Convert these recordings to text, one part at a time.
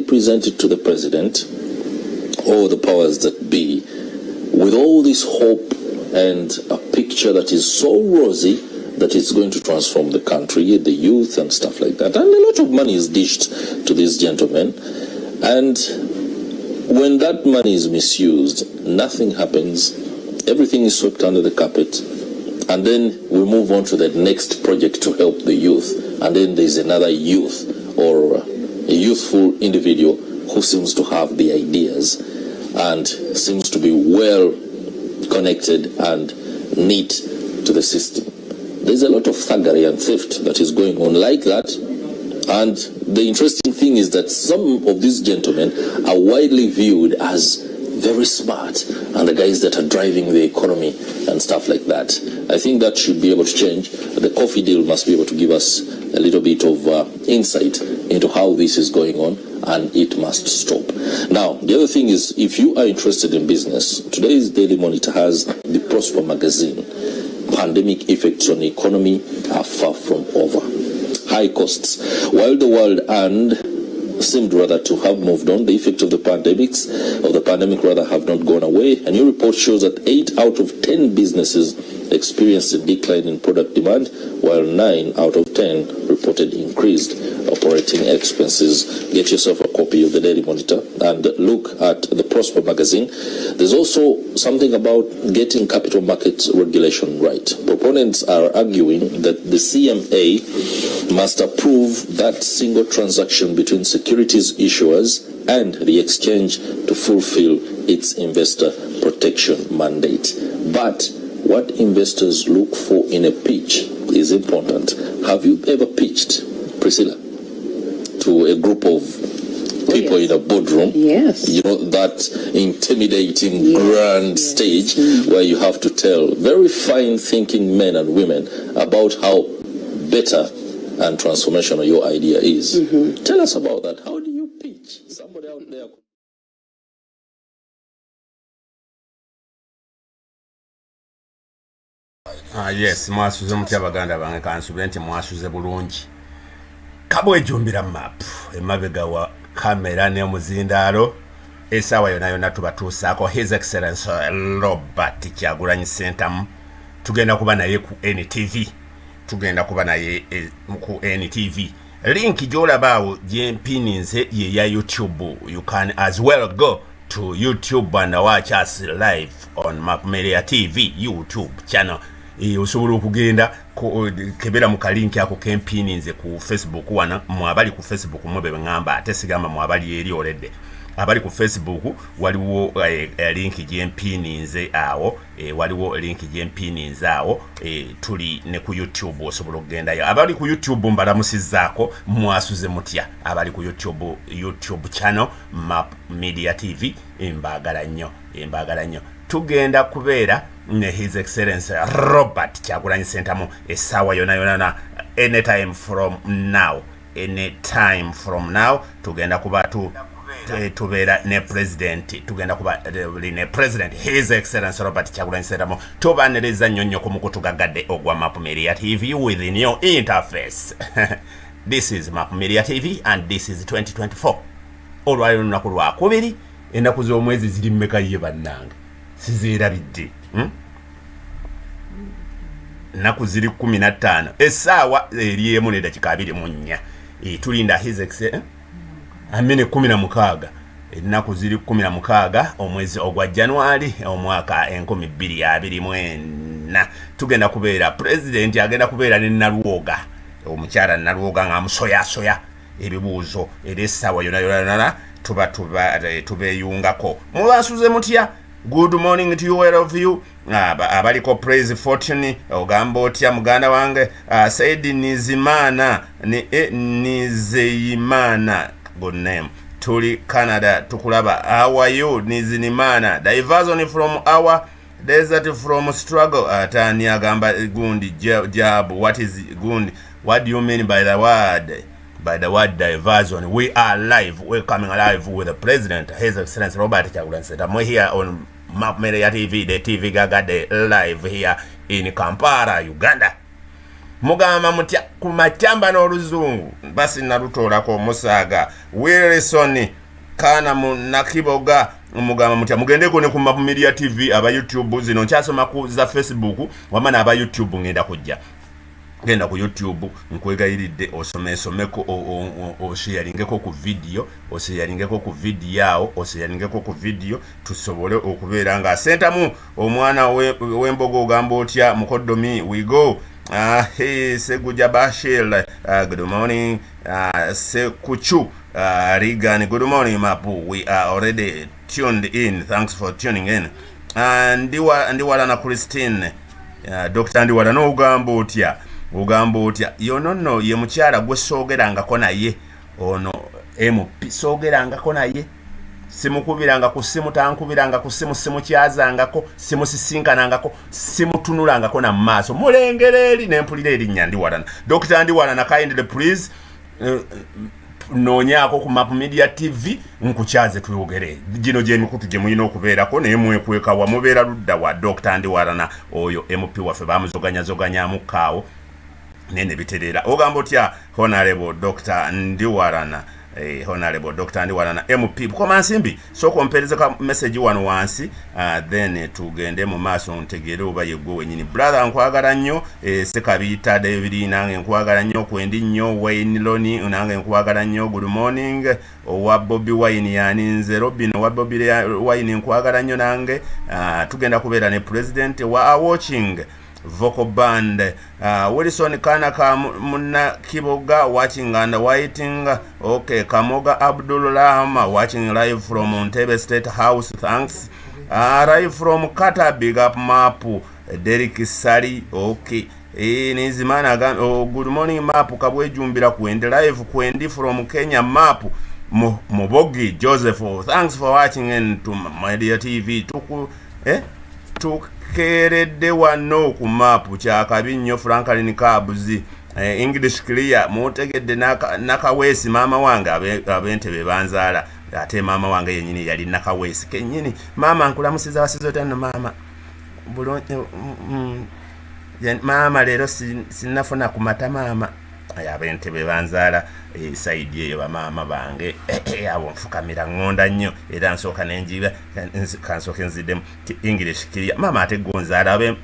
they present it to the president or the powers that be with all this hope and a picture that is so rosy that it's going to transform the country, the youth and stuff like that. And a lot of money is dished to these gentlemen. And when that money is misused, nothing happens. Everything is swept under the carpet. And then we move on to the next project to help the youth. And then there's another youth or a youthful individual who seems to have the ideas and seems to be well connected and neat to the system. There's a lot of thuggery and theft that is going on like that. And the interesting thing is that some of these gentlemen are widely viewed as very smart and the guys that are driving the economy and stuff like that. I think that should be able to change. The coffee deal must be able to give us a little bit of insight into how this is going on, and it must stop. Now, the other thing is, if you are interested in business, today's Daily Monitor has the Prosper magazine. Pandemic effects on the economy are far from over. High costs. While the world seemed rather to have moved on, the effect of the pandemic rather have not gone away. A new report shows that 8 out of 10 businesses experienced a decline in product demand, while 9 out of 10 reported increased operating expenses. Get yourself a copy of the Daily Monitor and look at the Prosper magazine. There's also something about getting capital markets regulation right. Proponents are arguing that the CMA must approve that single transaction between securities issuers and the exchange to fulfill its investor protection mandate. But what investors look for in a pitch is important. Have you ever pitched, Priscilla, to a group of people in a boardroom? Yes. You know, that intimidating grand stage where you have to tell very fine thinking men and women about how better and transformational your idea is. Tell us about that. How do you pitch? Somebody out there. Yes, mwasuze mutya baganda bange kansubire nti mwasuze bulungi. Kabwejumbira map emabega wa kamera ne muzindaalo esawa yona yona tubatuusaako His Excellency Robert Kyagulanyi Ssentamu. Tugenda kuba naye ku NTV. Ku NTV. Link gy'olabaawo gye mpininze ye ya YouTube. You can as well go to YouTube and watch us live on Mulya TV YouTube channel. Osobola okugenda kebera mu kalinki ako kempininze ku Facebook wana mwabali ku Facebook mwe ngamba ate sigamba mwabali eri oledde abali ku Facebook waliwo link gyempininze awo waliwo link gyempininze awo tuli ne ku YouTube osobola okugenda abali ku YouTube mbalamusizzaako mwasuze mutya abali ku YouTube channel Mulya TV mbagala nnyo tugenda kubeera ne His Excellency Robert Kyagulanyi Ssentamu esawa yona anytime from now tugenda kuba tubeera ne president ne president His Excellency Robert Kyagulanyi Ssentamu tubanereza nnyo ku mukutugagadde ogwa Mulya TV with a new interface. This is Mulya TV and this is 2024. Olwaliro lunaku lwakubiri ennaku z'omwezi ziri mmeka ye bannange sizirabidde naku ziri 15 essaawa eri emu n'eddakiika 24 tulinda His Excellency amene 16 ennaku ziri 16 omwezi ogwa January omwaka 2024 tugenda kubeera president agenda kubeera ne Nalwoga omukyala Nalwoga ng'amusoyasoya ebibuuzo era essaawa yona tubeyungako mubasuze mutya. Good morning to you, all of you. Abaliko Praise Fortune ogamba otya muganda wange Said Nizeyimana, good name. Tuli Canada tukulaba. How are you Nizinimana? Diversion from our desert from struggle. Tani agamba gundi job. What is gundi? What do you mean by the word? By the word diversion. We are live. We're coming alive with the president, His Excellency Robert Kyagulanyi Ssentamu. We're here on Mulya TV, the TV Gaga, the live here in Kampala, Uganda. mugamba mutya ku matyamba n'oluzungu basi nalutoolako omusaaga Wilson kana munakiboga mugamba mutya mugendeko ne ku Map Media TV aba YouTube zino nkyasoma ku za Facebook wamana aba YouTube ngenda kujja genda ku YouTube nkwegayiridde osomeko osharingeko ku video ku video tusobole okubeera nga sentamu omwana w'embogo ogamba otya mukoddomi we go. Hey Seguja Bashir, good morning. Sekuchu Regan, good morning Mapu. We are already tuned in. Thanks for tuning in. Ndiwala na Christine, Dr. Ndiwala no ugamba otya yonono ye mukyala gwe soogerangako naye ono MP soogerangako naye simukubiranga ku simu tankubiranga ku simu simukyazangako simusisinkanangako simutunulangako na maaso mulengere eri nempulira erinnya Ndiwalana. Dr. Ndiwalana kindly please noonyako ku Map Media TV nkukyaze tuyogere gino gye mikutu gye muyina okubeerako naye mwekwekawa mubeera ludda wa Dr. Ndiwalana oyo MP waffe bamuzoganyazoganyamukaawo nene biterera ogamba otya Honorable Dr. Ndiwalana. Honorable Dr. Ndiwalana MP bukoma nsimbi so kompereze ka message wano wansi then tugende mu maaso ntegere oba yegwe wenyini brother nkwagala nnyo Sekabita David nange nkwagala nnyo kwendi nnyo Wayne Loni nange nkwagala nnyo good morning owa Bobby Wine yani nze Robin owa Bobby Wine nkwagala nnyo nange tugenda kubeera ne president wa watching vocal band Wilson Kanaka Munna Kiboga watching and waiting. Okay, Kamoga Abdul Rahma watching live from Montebe State House. Thanks. Live from Kata, big up Mapu Derek Sari. Okay. Nizimana good morning Mapu Kabwe Jumbira Kwendi live Kwendi from Kenya Mapu Mobogi Joseph. Thanks for watching and to Media TV. Tukeredde wano ku Mapu kyakabi nnyo Franklin Kabuzi English clear mutegedde nakawesi mama wange abentebe banzaala ate mama wange yennyini yali nakawesi kennyini mama nkulamusiza wasizo tano mama mama leero sinafuna kumata mama abentebe banzaala saidi eyo bamaama bange abo nfukamira ngonda nnyo era nsooka nenjiba kansooka nziddemu English clear mama ate gonzaala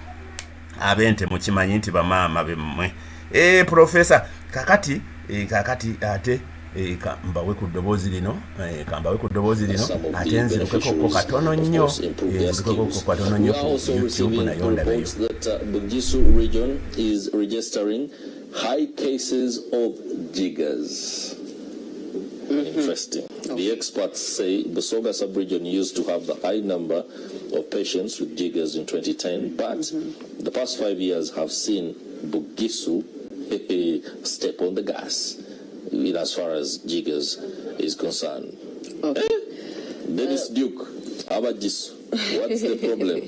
abente mukimanyi nti bamaama bemmwe professor kakati ate kambawe ku ddoboozi lino ate nzirukeko katono nnyo katono nnyo ku YouTube nayo ndabeyo. Bugisu region is registering high cases of jiggers. Interesting. The experts say Busoga sub-region used to have the high number of patients with jiggers in 2010, but the past 5 years have seen Bugisu step on the gas as far as jiggers is concerned. Okay. Dennis Duke, how about this? What's the problem?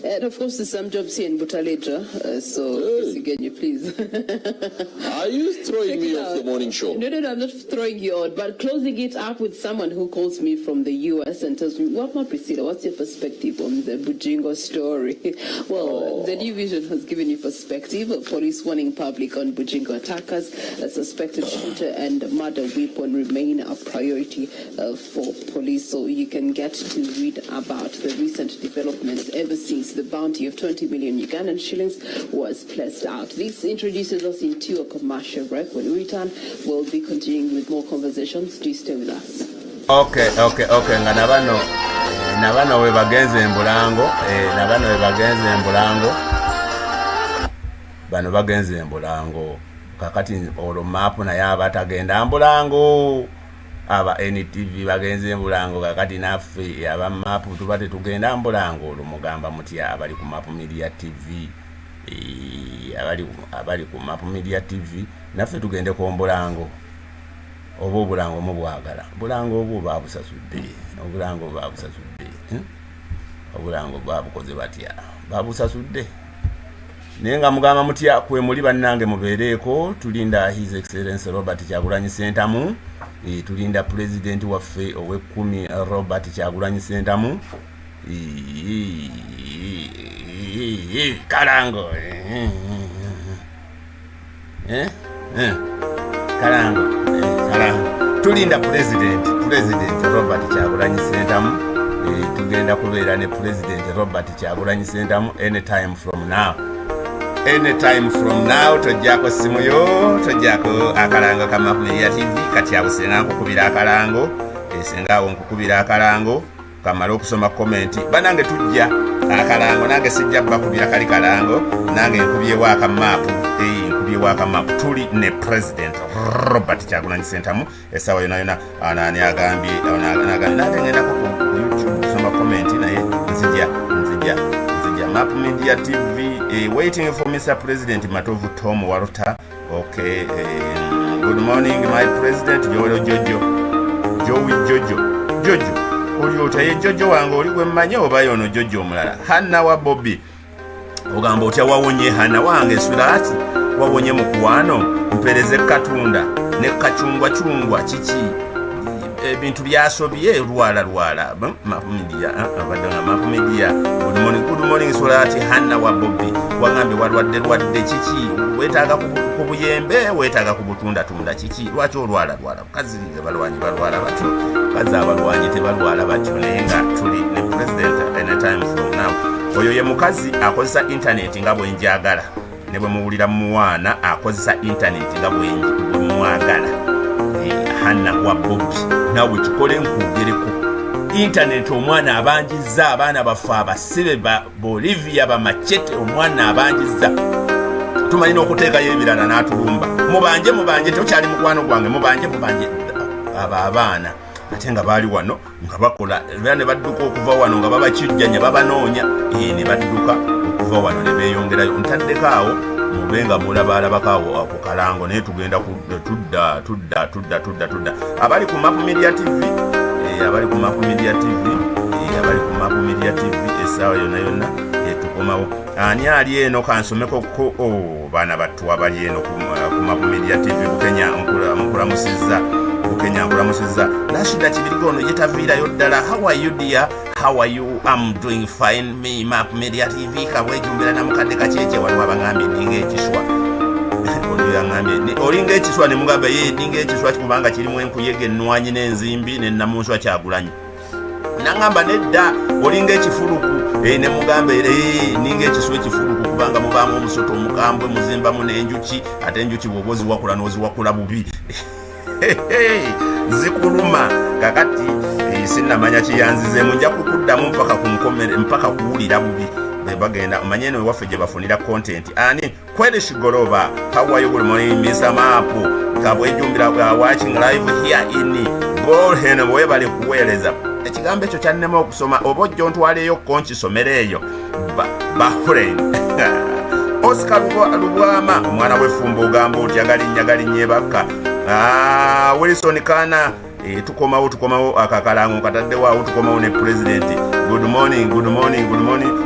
And of course, there's some jobs here in Butaleja, so again, you please. Are you throwing me off the morning show? No, I'm not throwing you out, but closing it up with someone who calls me from the US and tells me, "What, Priscilla? What's your perspective on the Bujingo story?" Well, the New Vision has given you perspective. Police warning public on Bujingo attackers. A suspected shooter and murder weapon remain a priority for police. So you can get to read about the recent developments ever since the bounty of 20 million Ugandan shillings was placed out. This introduces us into a commercial break. When we return, we'll be continuing with more conversations. Do stay with us. Okay. Nga nabano we bagenze embulango, bano bagenze embulango. Kakati olo mapu na yaba tagenda mbulango. Aba NTV bagenze embulango kakati naffe aba mapu tubate tugenda mbulango lumugamba mutya abali ku Map Media TV abali ku Map Media TV naffe tugende ku mbulango obo bulango mu bwagala bulango obo babusasudde obulango babukoze batya babusasudde nenga mugamba mutya kwe muli bannange mubeereko tulinda His Excellency Robert Kyagulanyi Ssentamu tulinda president waffe ow'ekkumi Robert Kyagulanyi Ssentamu kalango Kalango tulinda president Robert Kyagulanyi Ssentamu tugenda kubeera ne president Robert Kyagulanyi Ssentamu anytime from now tojjako simu yo tojjako akalango ka Mulya TV kati awo senga nkukubira akalango senga awo nkukubira akalango kamala okusoma comment banange tujja akalango nange sijja bakubira kali kalango nange nkubyewo akamapu nkubyewo akamapu tuli ne president Robert Kyagulanyi Ssentamu esawa yona anani agambye nate ngenda ku YouTube kusoma comment naye nzija Mulya TV waiting for Mr. President Matovu Tom Waruta. Okay, good morning my president Jojo oli otaye Jojo wange oli gwe mmanyi oba yono Jojo omulala Hanna wa Bobby ogamba otya wawonye Hanna wange sirati wawonye mu kuwano mpereze katunda ne kachungwa kiki ebintu byasobye lwala Mulya abadanga Mulya good morning Surati Hanna wa Bobby wangambe walwadde kiki wetaaga ku buyembe wetaaga ku butunda kiki lwaki olwala kazi balwanyi balwala batyo kazi abalwanyi tebalwala batyo naye nga tuli ne president anytime from now oyo ye mukazi akozesa internet nga bwenjagala ne bwe muwulira muwana akozesa internet nga bwenjagala Hanna wa Bobby nawe tukole nkugereko internet omwana abanjiza abaana bafa abasibe ba Bolivia ba Machete omwana abanjiza tumalina okuteekayo ebirala n'atulumba mubanje tokyali mukwano gwange mubanje abaana ate nga baali wano nga bakola era ne badduka okuva wano nga babakijjanya babanoonya ne badduka okuva wano ne beeyongerayo ntaddeko awo mubenga mulabalabakaawo ku kalango naye tugenda tudda abali ku Mulya TV abali ku Mulya TV essaawa yonna tukomawo ani ali eno kansomeko ko baana battu abali eno ku Mulya TV Bukenya nkulamusizza Rashida Kibirigo ono yetaviirayo ddala how are you dear how are you I'm doing fine me Mulya TV kabwejumbira na mukadde kakyekye waliwo abangambye ninga ekiswa olinga ekiswa ne mugamba ye ninga ekiswa kubanga kirimu enkuyege ennwanyi n'enzimbi n'ennamunswa Kyagulanyi nangamba nedda olinga ekifuluku ne mugamba ninga ekiswa ekifuluku kubanga mubaamu omusoto omukambwe muzimbamu n'enjuki ate enjuki bw'oba oziwakula n'oziwakula bubi zikuluma kakati sinnamanya kiyanzizeemu nja kukuddamu mpaka kuwulira bubi bagenda omanye eno ewaffe gye bafunira content ani Kwelish Goroba how are you good morning Mr. Mapu kabwejumbira watching live here in Bolhen webale kuweereza ekigambo ekyo kyannema okusoma oba ojja ontwaleeyo konkisomereeyo Bahrain Oscar Lubwama omwana w'effumba ogamba otya galinnya ebakka Wilson Kana tukomawo akakalango kataddewo tukomawo ne president good morning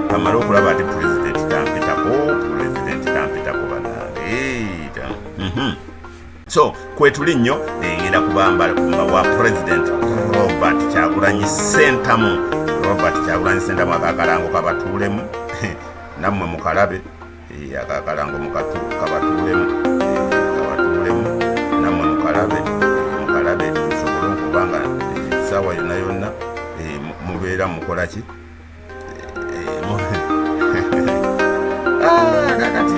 kamala okulaba ati president tampitako bannange so kwetuli nnyo ngenda kubamba wa president Robert Kyagulanyi Ssentamu akakalango kabatuulemu nammwe mukalabe akakalango kabatuulemu nammwe mukalabe tusobole okubanga essaawa yonna mubeera mukola ki kakati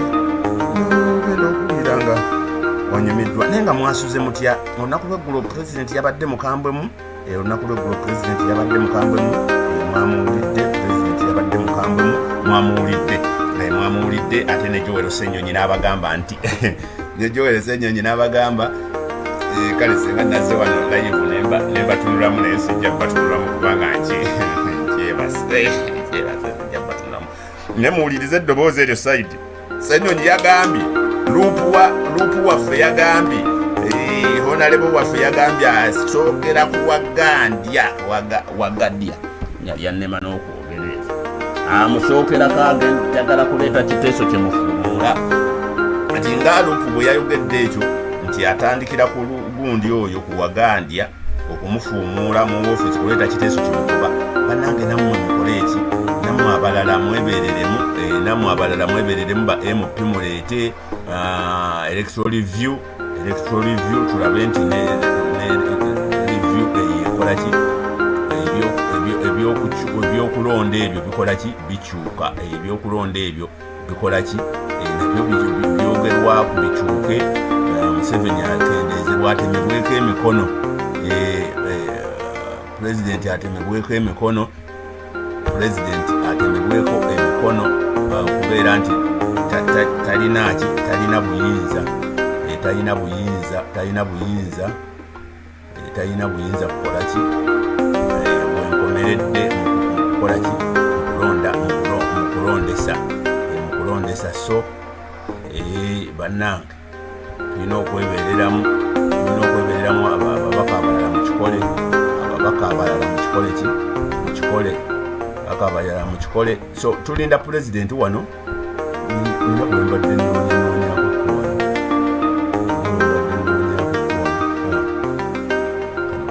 genda okuwulira nga wanyumiddwa naye nga mwasuze mutya olunaku lweggulo president yabadde mukambwemu mwamuwulidde ate ne Joel Ssenyonyi n'abagamba nti kale singa nazze wano live nembatunulamu naye sijja kubatunulamu kubanga nkyebase nemuwulirize eddoboozi eryo saidi Ssenyonyi yagambye luupu waffe yagambye honalebo waffe yagambye asookera ku wagadya yalyannema n'okwogereza amusookerako agala kuleeta kiteeso kyemufuumuula ati nga luupu bwe yayogedde ekyo nti atandikira ku gundi oyo ku wagandya okumufuumuula mu woofiisi kuleeta kiteeso kimukuba bannange nammwe mukole eki nammwe abalala mwebereremu ba MP muleete electoral review tulabe nti ne review ekola ki ebyokulonda ebyo bikola ki bikyuka ebyokulonda ebyo bikola ki nabyo byogerwaku bikyuke. Museveni atendezebwa atemebweko emikono pulezidenti atemebweko emikono kubeera nti talina buyinza kukola ki bwenkomeredde mukukola ki mukulondesa. So bannange tulina okwebereramu ababaka abalala mu kikole. So tulinda pulezidenti wano nga bwembadde noonyaako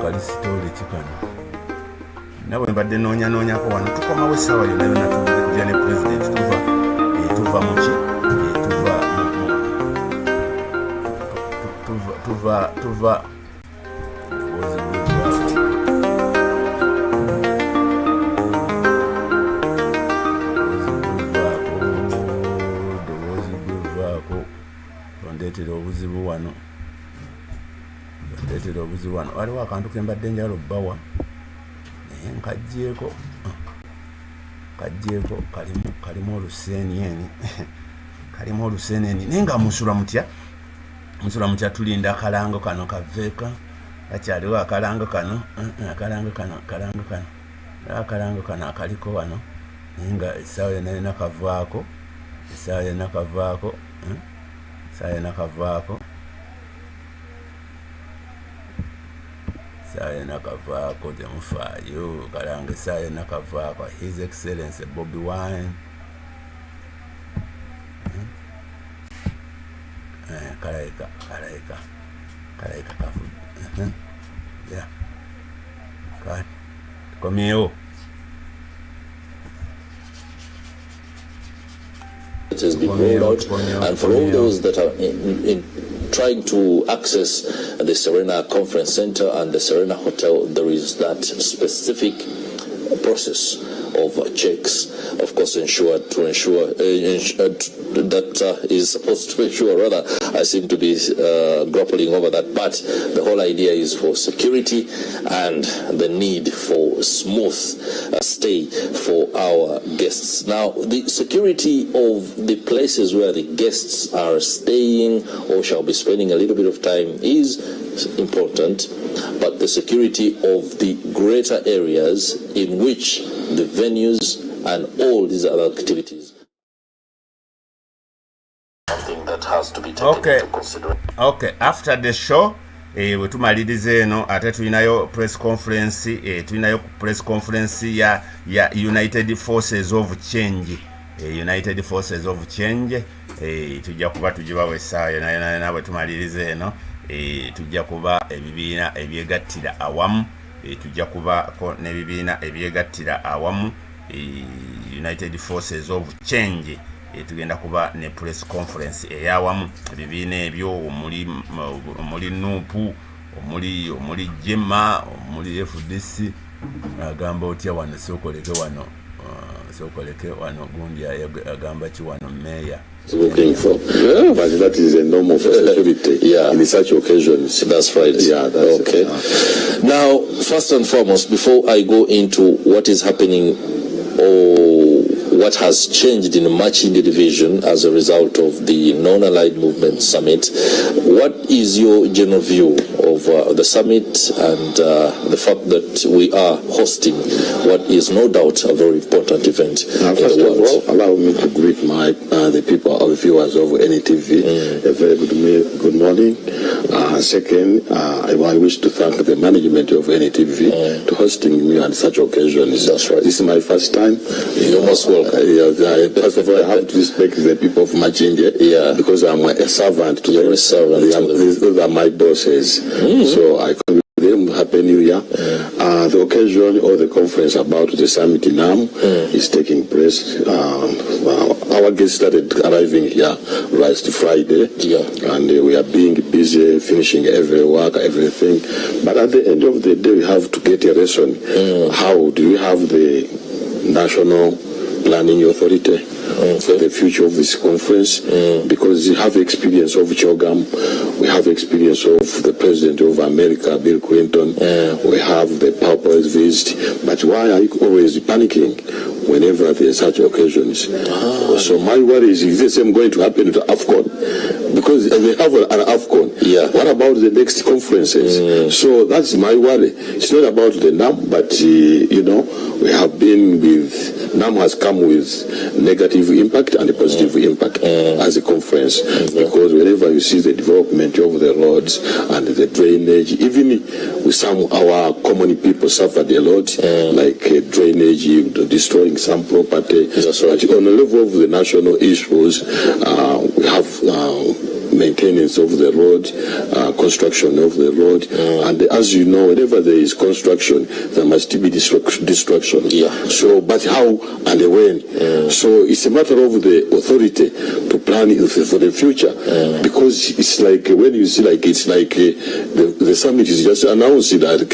kali sitole kikano nabwe mbadde noonyaako wano tukomawo essaawa yonna tujja ne pulezidenti tuva muki tuva ondeetera obuzibu wano waliwo akantu kembadde njala obbawa naye nkajjeeko kalimu oluseneni naye nga musula mutya tulinda akalango kano kaveeka akyaliwo akalango kano akaliko wano naye nga essaawa yonna yonna kavaako temufaayo kalanga essaawa yonna kavaako. His Excellency Bobi Wine kalayika kavudde komyewo. It has been rolled out, and for all those that are in trying to access the Serena Conference Center and the Serena Hotel, there is that specific process of checks, of course, that is supposed to ensure, rather, I seem to be grappling over that, but the whole idea is for security and the need for smooth stay for our guests. Now, the security of the places where the guests are staying or shall be spending a little bit of time is important, but the security of the greater areas in which the venues and all these other activities, something that has to be taken into consideration. Okay, after the show wetumaliriza eno ate tulinayo press conference ya United Forces of Change. United Forces of Change tujja kuba tugibawa essaawa yonna nabwe tumaliriza eno tujja kuba ebibiina ebyegattira awamu tujja kubako n'ebibiina ebyegattira awamu United Forces of Change tugenda kuba ne press conference eyawamu ebibiina ebyo omuli NUP omuli Jema omuli FDC agamba otya wano sokoleke wano gundi agamba ki wano meya looking for. Yeah, but that is a normal for security in such occasions. That's right. Yeah, that's okay. Now, first and foremost, before I go into what is happening or what has changed in the Machinde division as a result of the Non-Allied Movement Summit, what is your general view of the summit and the fact that we are hosting what is no doubt a very important event in first the world? of all, allow me to greet the people, the viewers of NTV. A very good morning. Second, I wish to thank the management of NTV to hosting me on such occasions. That's right. This is my first time. You're most welcome. First of all, I have to respect the people of Machinde because I'm a servant to them. Those are my bosses. So I can them Happy New Year. The occasion or the conference about the summit in NAM is taking place our guests started arriving here last Friday, and we are being busy finishing every work, everything. But at the end of the day, we have to get a lesson. How do we have the National Planning Authority for the future of this conference? Because we have experience of CHOGM, we have experience of the President of America, Bill Clinton, we have the Papa's visit. But why are you always panicking whenever there are such occasions? So my worry is the same going to happen to AFCON, because they have an AFCON. What about the next conferences? So that's my worry. It's not about the NAM, but you know, we have been with NAM has come with negative impact and a positive impact as a conference, because whenever you see the development of the roads and the drainage, even with some our common people suffered a lot, like drainage, destroying some property. But on the level of the national issues, we have maintenance of the road, construction of the road, and as you know, whenever there is construction, there must be destruction. So, but how and when? So it's a matter of the authority to plan for the future, because it's like when you see, like it's like the summit is just announced that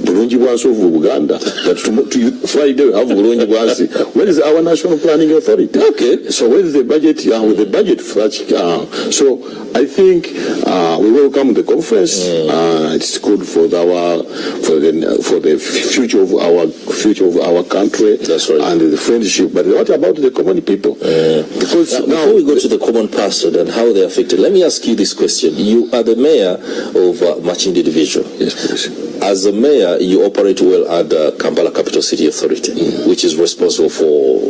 Bulungi Bwansi of Uganda, that Friday we have Bulungi Bwansi. Where is our National Planning Authority? So where is the budget? With the budget for so I think we welcome the conference. It's good for the future of our country. That's right. And the friendship. But what about the common people? Because now, before we go to the common person and how they are affected, let me ask you this question. You are the mayor of Machindi Division. Yes, please. As a mayor, you operate well at the Kampala Capital City Authority, which is responsible for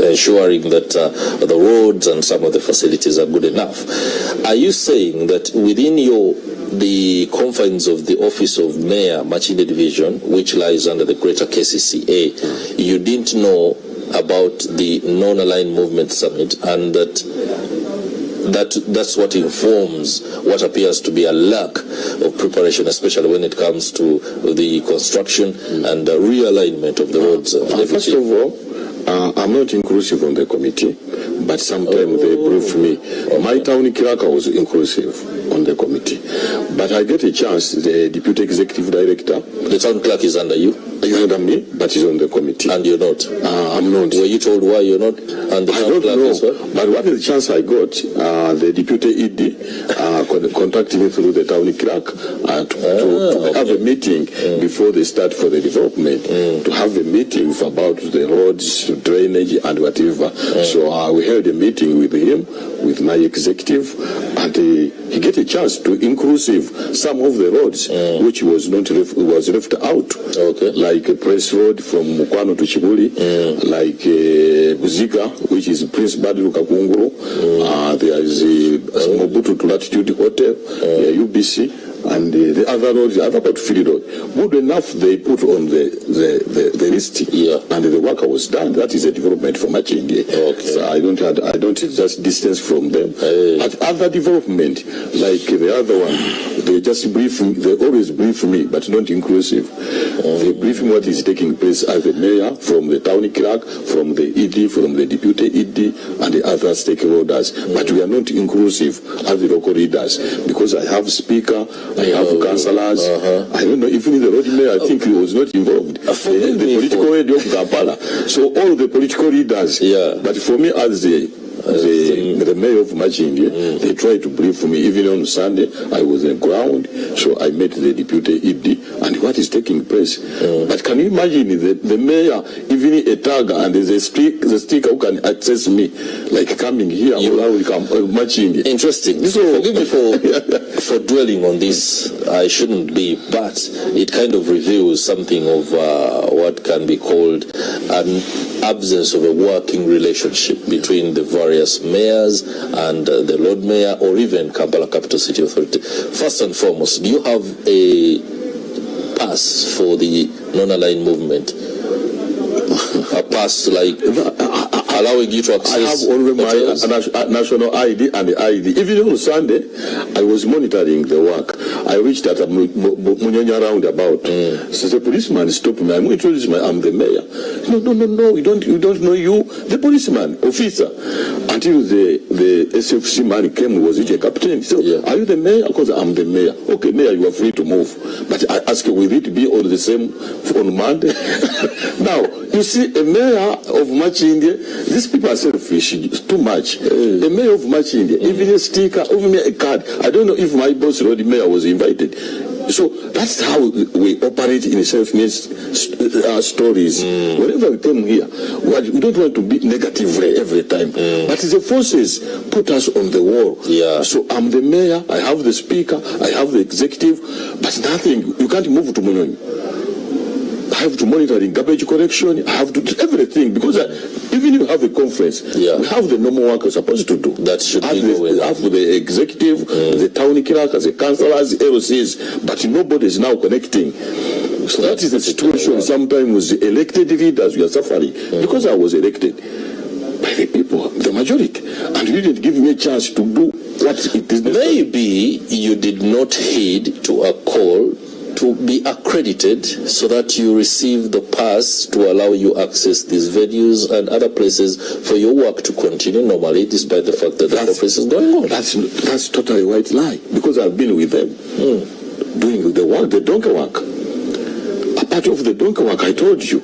ensuring that the roads and some of the facilities are good enough. Are you saying that within the confines of the office of Mayor, Machinde Division, which lies under the Greater KCCA, you didn't know about the Non-Aligned Movement Summit, and that's what informs what appears to be a lack of preparation, especially when it comes to the construction and the realignment of the roads? First of all, I'm not inclusive on the committee, but sometimes they brief me. My town clerk was inclusive on the committee, but I get a chance. The deputy executive director, the town clerk, is under you. He's under me, but he's on the committee. And you're not? I'm not. Were you told why you're not? And the town clerk as well? But what is the chance I got? The deputy ED contacted me through the town clerk to have a meeting before they start for the development, to have a meeting about the roads, drainage, and whatever. So we held a meeting with him, with my executive, and he get a chance to inclusive some of the roads which was not was left out. Like Press Road from Mukwano to Chibuli, like Buziga, which is Prince Badiru Kakunguru. There is Mobutu to Latitude Hotel, UBC. And the other roads, the other part field road, good enough they put on the list, and the work was done. That is a development for Machindi. So I don't just distance from them. But other development, like the other one, they just brief me. They always brief me, but not inclusive. They brief me what is taking place as the mayor, from the town clerk, from the ED, from the deputy ED, and the other stakeholders. But we are not inclusive as the local leaders, because I have speaker. I have councillors. I don't know, even the road mayor, I think he was not involved. The political head of Kampala. So all the political leaders. But for me, as the mayor of Machindi, they tried to brief me. Even on Sunday, I was on the ground, so I met the deputy ED and what is taking place. But can you imagine the mayor, even a tag, and there's a sticker who can access me, like coming here, Machindi. Interesting. So forgive me for dwelling on this. I shouldn't be, but it kind of reveals something of what can be called an absence of a working relationship between the various mayors and the Lord Mayor, or even Kampala Capital City Authority. First and foremost, do you have a pass for the non-aligned movement? A pass like allowing you to access? I have only my national ID and the ID. Even on Sunday, I was monitoring the work. I reached at a Munyanya roundabout. So the policeman stopped me. I'm introduced me. I'm the mayor. No. We don't know you. The policeman officer. Until the SFC man came, was it a captain? So are you the mayor? Because I'm the mayor. Okay, mayor, you are free to move. But I ask you, will it be on the same on Monday? Now you see, a mayor of much India. These people are selfish. Too much. A mayor of much India, even a sticker, even a card. I don't know if my boss or the mayor was invited. So that's how we operate in self-made stories. Whenever we come here, we don't want to be negative every time. But the forces put us on the wall. So I'm the mayor, I have the speaker, I have the executive, but nothing. You can't move to Munoni. I have to monitor the garbage collection. I have to do everything because even if you have a conference, we have the normal work we're supposed to do. That should be have the executive, the town clerks, the councillors, LCs, but nobody is now connecting. So that is the situation. Sometimes the elected leaders we are suffering because I was elected by the people, the majority, and you didn't give me a chance to do what it is. Maybe you did not heed to a call to be accredited so that you receive the pass to allow you access these venues and other places for your work to continue normally, despite the fact that the office is going on. That's totally white lie, because I've been with them doing the work, the donkey work. A part of the donkey work, I told you.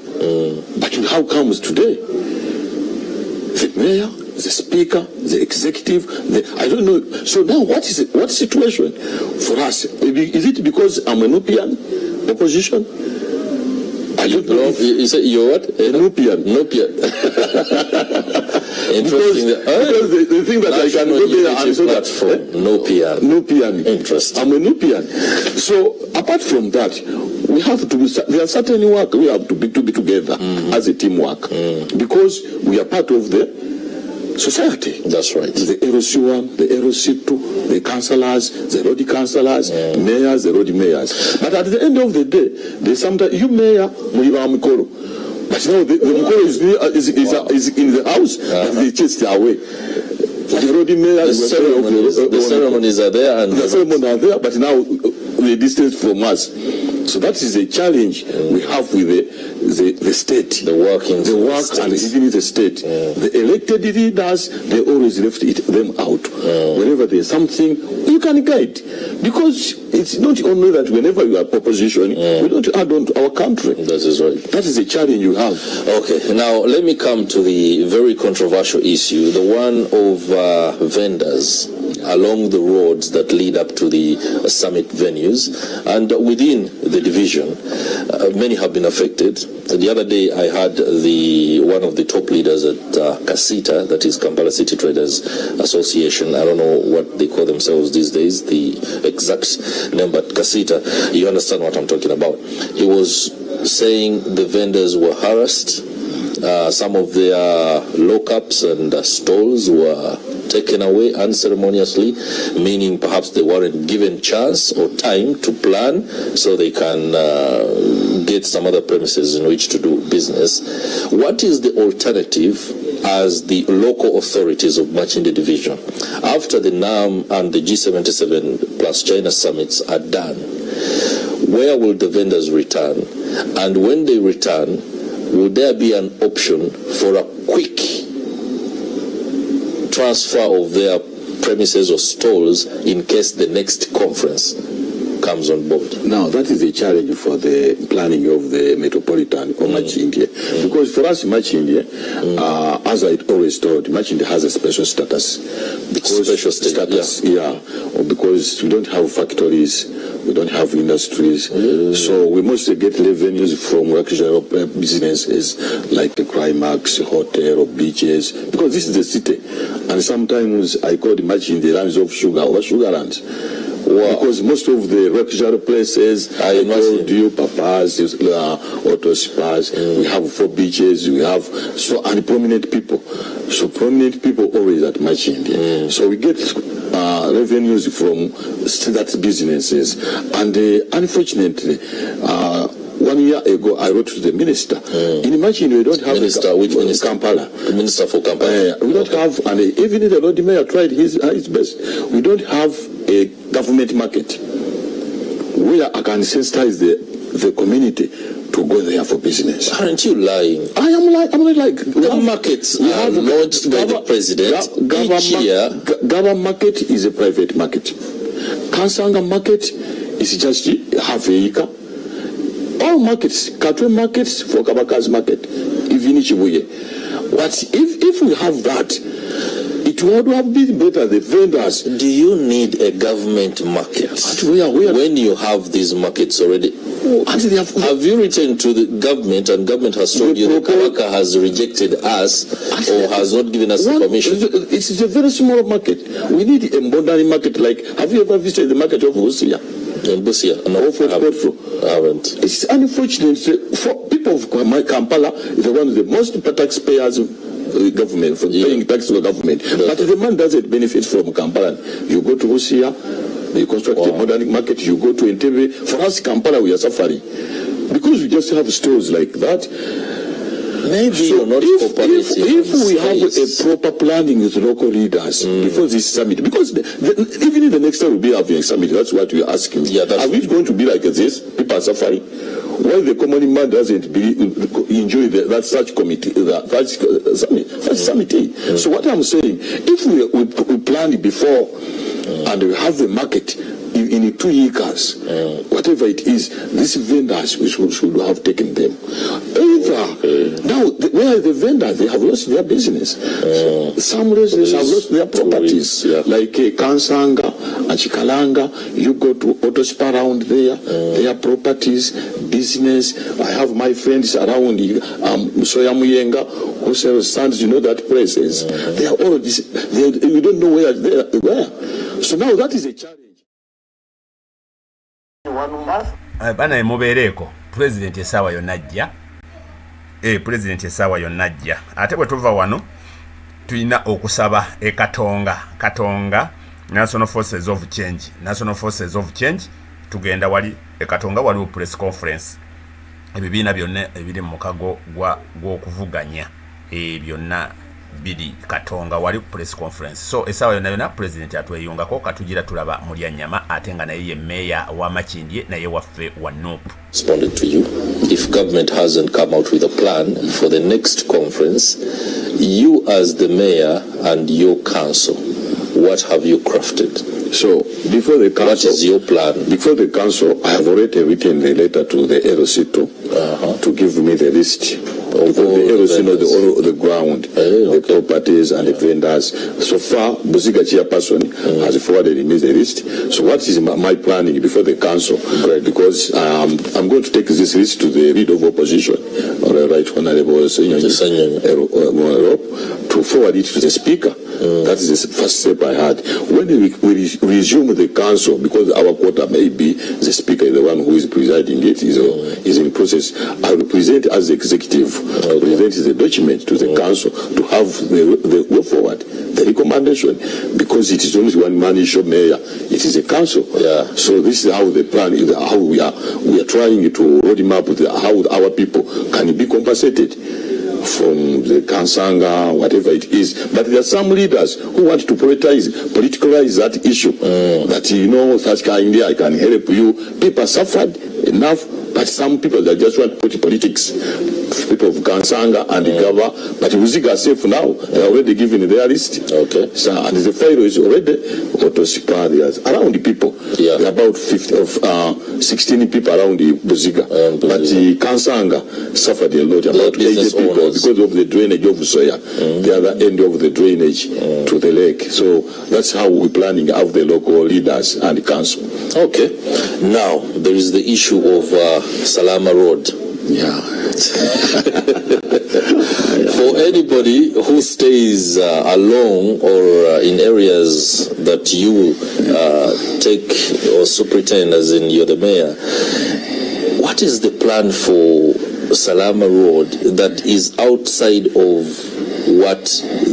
But how comes today? The mayor, the speaker, the executive, I don't know. So now what situation for us? Is it because I'm an Nupian opposition? I don't know. You say you're what? Nupian. Interesting. Because the thing that I can go there and so that Nupian. Interesting. I'm a Nupian. So apart from that, we have to. There are certain work we have to be together as a teamwork because we are part of the society. That's right. The LC1, the LC2, the councillors, the road councillors, mayors, the road mayors. But at the end of the day, there's sometimes you mayor, Mulya Mikolo. But now the Mikolo is in the house and they chased away. The road mayors, the ceremonies are there, and the ceremonies are there, but now the distance from us. So that is a challenge we have with the state. The work and even the state. The elected leaders, they always left them out. Whenever there's something, you can guide. Because it's not only that whenever you are opposition, we don't add on to our country. That is right. That is a challenge you have. Okay, now let me come to the very controversial issue, the one of vendors along the roads that lead up to the summit venues and within the division. Many have been affected. The other day I had one of the top leaders at KCCA, that is Kampala City Traders Association. I don't know what they call themselves these days, the exact name, but KCCA, you understand what I'm talking about. He was saying the vendors were harassed. Some of their lockups and stalls were taken away unceremoniously, meaning perhaps they weren't given chance or time to plan so they can get some other premises in which to do business. What is the alternative as the local authorities of Machinde Division after the NAM and the G77 plus China summits are done? Where will the vendors return? And when they return, will there be an option for a quick transfer of their premises or stalls in case the next conference comes on board? Now, that is a challenge for the planning of the metropolitan or Machinde. Because for us, Machinde, as I always told, Machinde has a special status. Because special status, because we don't have factories, we don't have industries, so we mostly get revenues from luxury businesses like the Climax, hotel, or beaches, because this is the city. And sometimes I call it Machinde the lands of sugar or sugar lands. Because most of the luxury places, I told you, papas, auto spas, we have 4 beaches, we have and prominent people. So prominent people always at Machinde. So we get revenues from that businesses. And unfortunately, 1 year ago, I wrote to the minister. In Machinde, we don't have minister. Which minister? Kampala. The minister for Kampala. We don't have, and even the Lord Mayor tried his best. We don't have a government market. where I can sensitize the community to go there for business. Aren't you lying? I am like, I'm not like the markets are launched by the president each year. Gaba market is a private market. Kansanga market is just half a acre. All markets, Katwe markets for Kabaka's market, even Chibuye. But if we have that, it would have been better, the vendors. Do you need a government market? When you have these markets already? Have you written to the government and government has told you that Kabaka has rejected us or has not given us the permission? It's a very small market. We need a modern market. Like, have you ever visited the market of Busia? In Busia? No, I haven't. It's unfortunate for people of Kampala, they're one of the most taxpayers the government for paying tax to the government. But the man doesn't benefit from Kampala. You go to Busia, they construct a modern market. You go to Entebbe. For us, Kampala, we are suffering because we just have stores like that. Maybe so you're not if we have a proper planning with local leaders before this summit, because even in the next time we'll be having a summit, that's what we're asking. Are we going to be like this? People are suffering. Why the common man doesn't enjoy that such committee, that summit? So what I'm saying, if we plan it before and we have the market in 2 acres, whatever it is, these vendors we should have taken them. Now, where are the vendors? They have lost their business. Some residents have lost their properties, like Kansanga and Chikalanga. You go to Autospa around there, their properties, business. I have my friends around Soya Muyenga who sell stands. You know that places. They are all this. We don't know where they were. So now that is a challenge. Bana mubeereko president esawa yonnajja president esawa yonnajja ate bwe tuva wano tulina okusaba katonga National Forces of Change tugenda wali Katonga waliwo press conference ebibiina byonna ebiri mu mukago gw'okuvuganya byonna bidi Katonga wali press conference. So esawa yonna president atweyungako katugira tulaba Mulya Nyama ate nga naye ye meya wa Makindye naye waffe wa Nuupu. Responded to you. If government hasn't come out with a plan for the next conference, you as the mayor and your council, what have you crafted? So before the council, what is your plan? Before the council, I have already written a letter to the LC2 to give me the list of the LC, the ground, the properties and the vendors. So far, Buziga chairperson has forwarded me the list. So what is my planning before the council? Because I'm going to take this list to the leader of opposition, Right Honorable to forward it to the speaker. That is the first step I had. When we resume the council, because our quota may be the speaker is the one who is presiding it, is in process, I will present as the executive, present the document to the council to have the way forward, the recommendation, because it is only one man issue mayor, it is a council. So this is how the plan is, how we are trying to road map how our people can be compensated from the Kansanga, whatever it is. But there are some leaders who want to politicalize that issue. That, such kind of I can help you. People suffered enough, but some people that just want to put politics. People of Kansanga and Gava, but Buziga safe now. They are already given their list. Okay. So, and the file is already around the people. There are about 16 people around the Buziga. But the Kansanga suffered a lot, about 80 people because of the drainage of Soya, the other end of the drainage to the lake. So that's how we're planning to have the local leaders and the council. Okay. Now, there is the issue of Salama Road. For anybody who stays along or in areas that you take or superintend, as in you're the mayor, what is the plan for Salama Road that is outside of what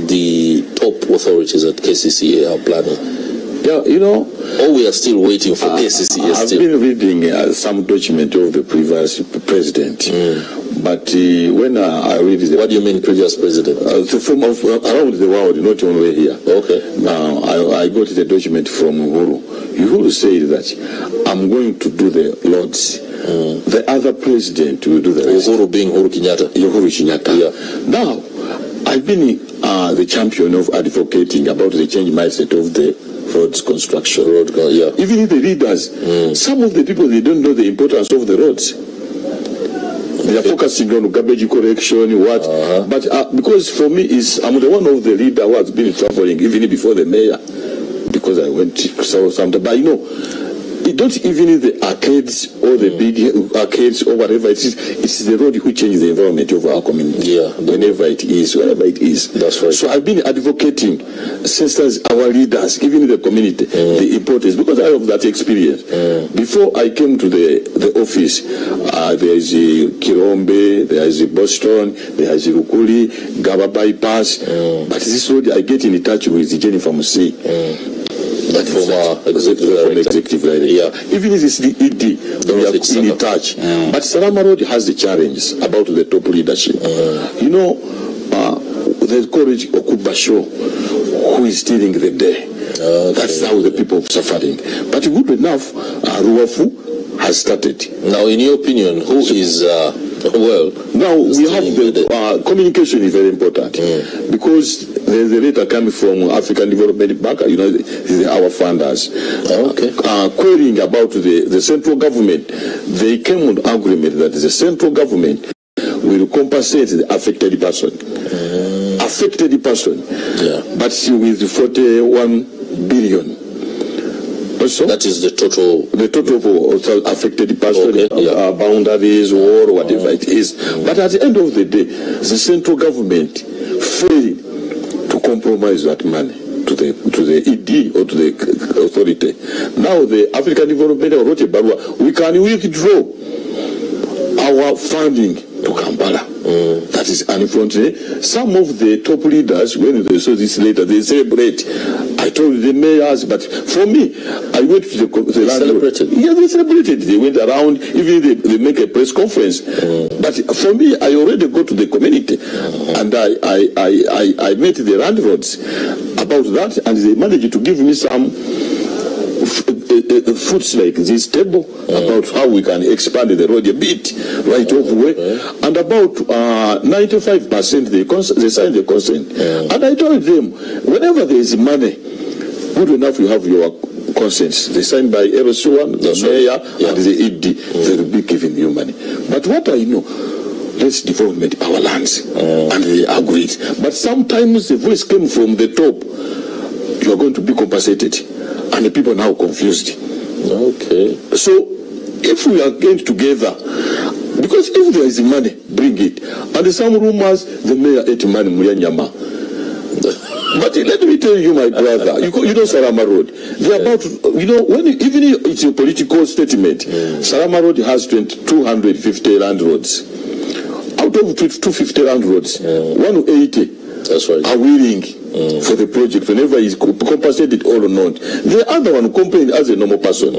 the top authorities at KCCA are planning? Or we are still waiting for KCCA. I've been reading some document of the previous president, But when I read the... What do you mean previous president? From around the world, not only here. Okay. Now, I got the document from Uhuru. Uhuru said that I'm going to do the Lords. The other president will do the rest. Uhuru being Uhuru Kenyatta. Uhuru Kenyatta. Yeah. Now, I've been the champion of advocating about the change mindset of the roads construction. Yeah. Even the leaders, some of the people, they don't know the importance of the roads. They are focusing on garbage collection, what. But because for me, I'm the one of the leader who has been traveling even before the mayor, because I went to Southampton. But you know, it don't even need the arcades or the big arcades or whatever it is. It's the road which changes the environment of our community. Yeah. Wherever it is. That's right. So I've been advocating since our leaders, even the community, the importance, because I have that experience. Before I came to the office, there is Kirombe, there is Boston, there is Rukuli, Gaba bypass. But this road, I get in touch with Jennifer Musi. That former executive director. Yeah. Even if it's the ED, we are in touch. But Salama Road has the challenges about the top leadership. You know, there's courage Okubasho, who is stealing the day. That's how the people are suffering. But good enough, Ruafu has started. Now, in your opinion, who is now we have the communication is very important because there's a letter coming from African Development Bank, you know, our funders, querying about the central government. They came on agreement that the central government will compensate the affected person. Affected person, but with 41 billion. Also, that is the total of affected person, boundaries, war, whatever it is. But at the end of the day, the central government failed to compromise that money to the ED or to the authority. Now the African Development wrote a barua. We can withdraw our funding to Kampala. That is unfortunate. Some of the top leaders, when they saw this later, they celebrate. I told the mayors, but for me, I went to the celebrated. Yeah, they celebrated. They went around, even they make a press conference. But for me, I already go to the community, and I met the landlords about that, and they managed to give me some fruits like this table about how we can expand the road a bit right of way, and about 95% they signed the consent. And I told them, whenever there is money, good enough you have your consents. They signed by everyone, the mayor and the ED. They will be giving you money. But what I know, let's develop our lands, and they agreed. But sometimes the voice came from the top. You are going to be compensated. And the people are now confused. Okay. So, if we are getting together, because if there is money, bring it. And some rumors, the mayor ate money, Mulya Nyama. But let me tell you, my brother, you know Salama Road. They're about, you know, even if it's a political statement, Salama Road has 250 land roads. Out of 250 land roads, 180 are willing for the project whenever he's compensated or not. The other one complained as a normal person.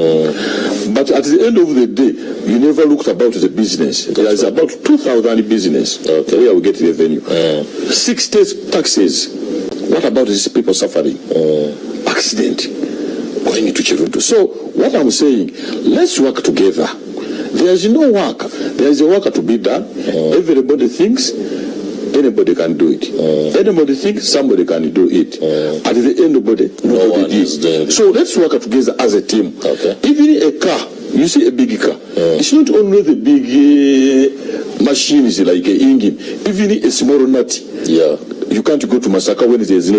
But at the end of the day, you never looked about the business. There is about 2,000 business where we get revenue. 60 taxes. What about these people suffering? Accident. Going to Chirudu. So what I'm saying, let's work together. There is no work. There is a work to be done. Everybody thinks anybody can do it. Anybody thinks somebody can do it. At the end of the day, nobody is doing it. So let's work together as a team. Even a car, you see a big car. It's not only the big machines like an engine. Even a small nut. You can't go to Masaka when there is no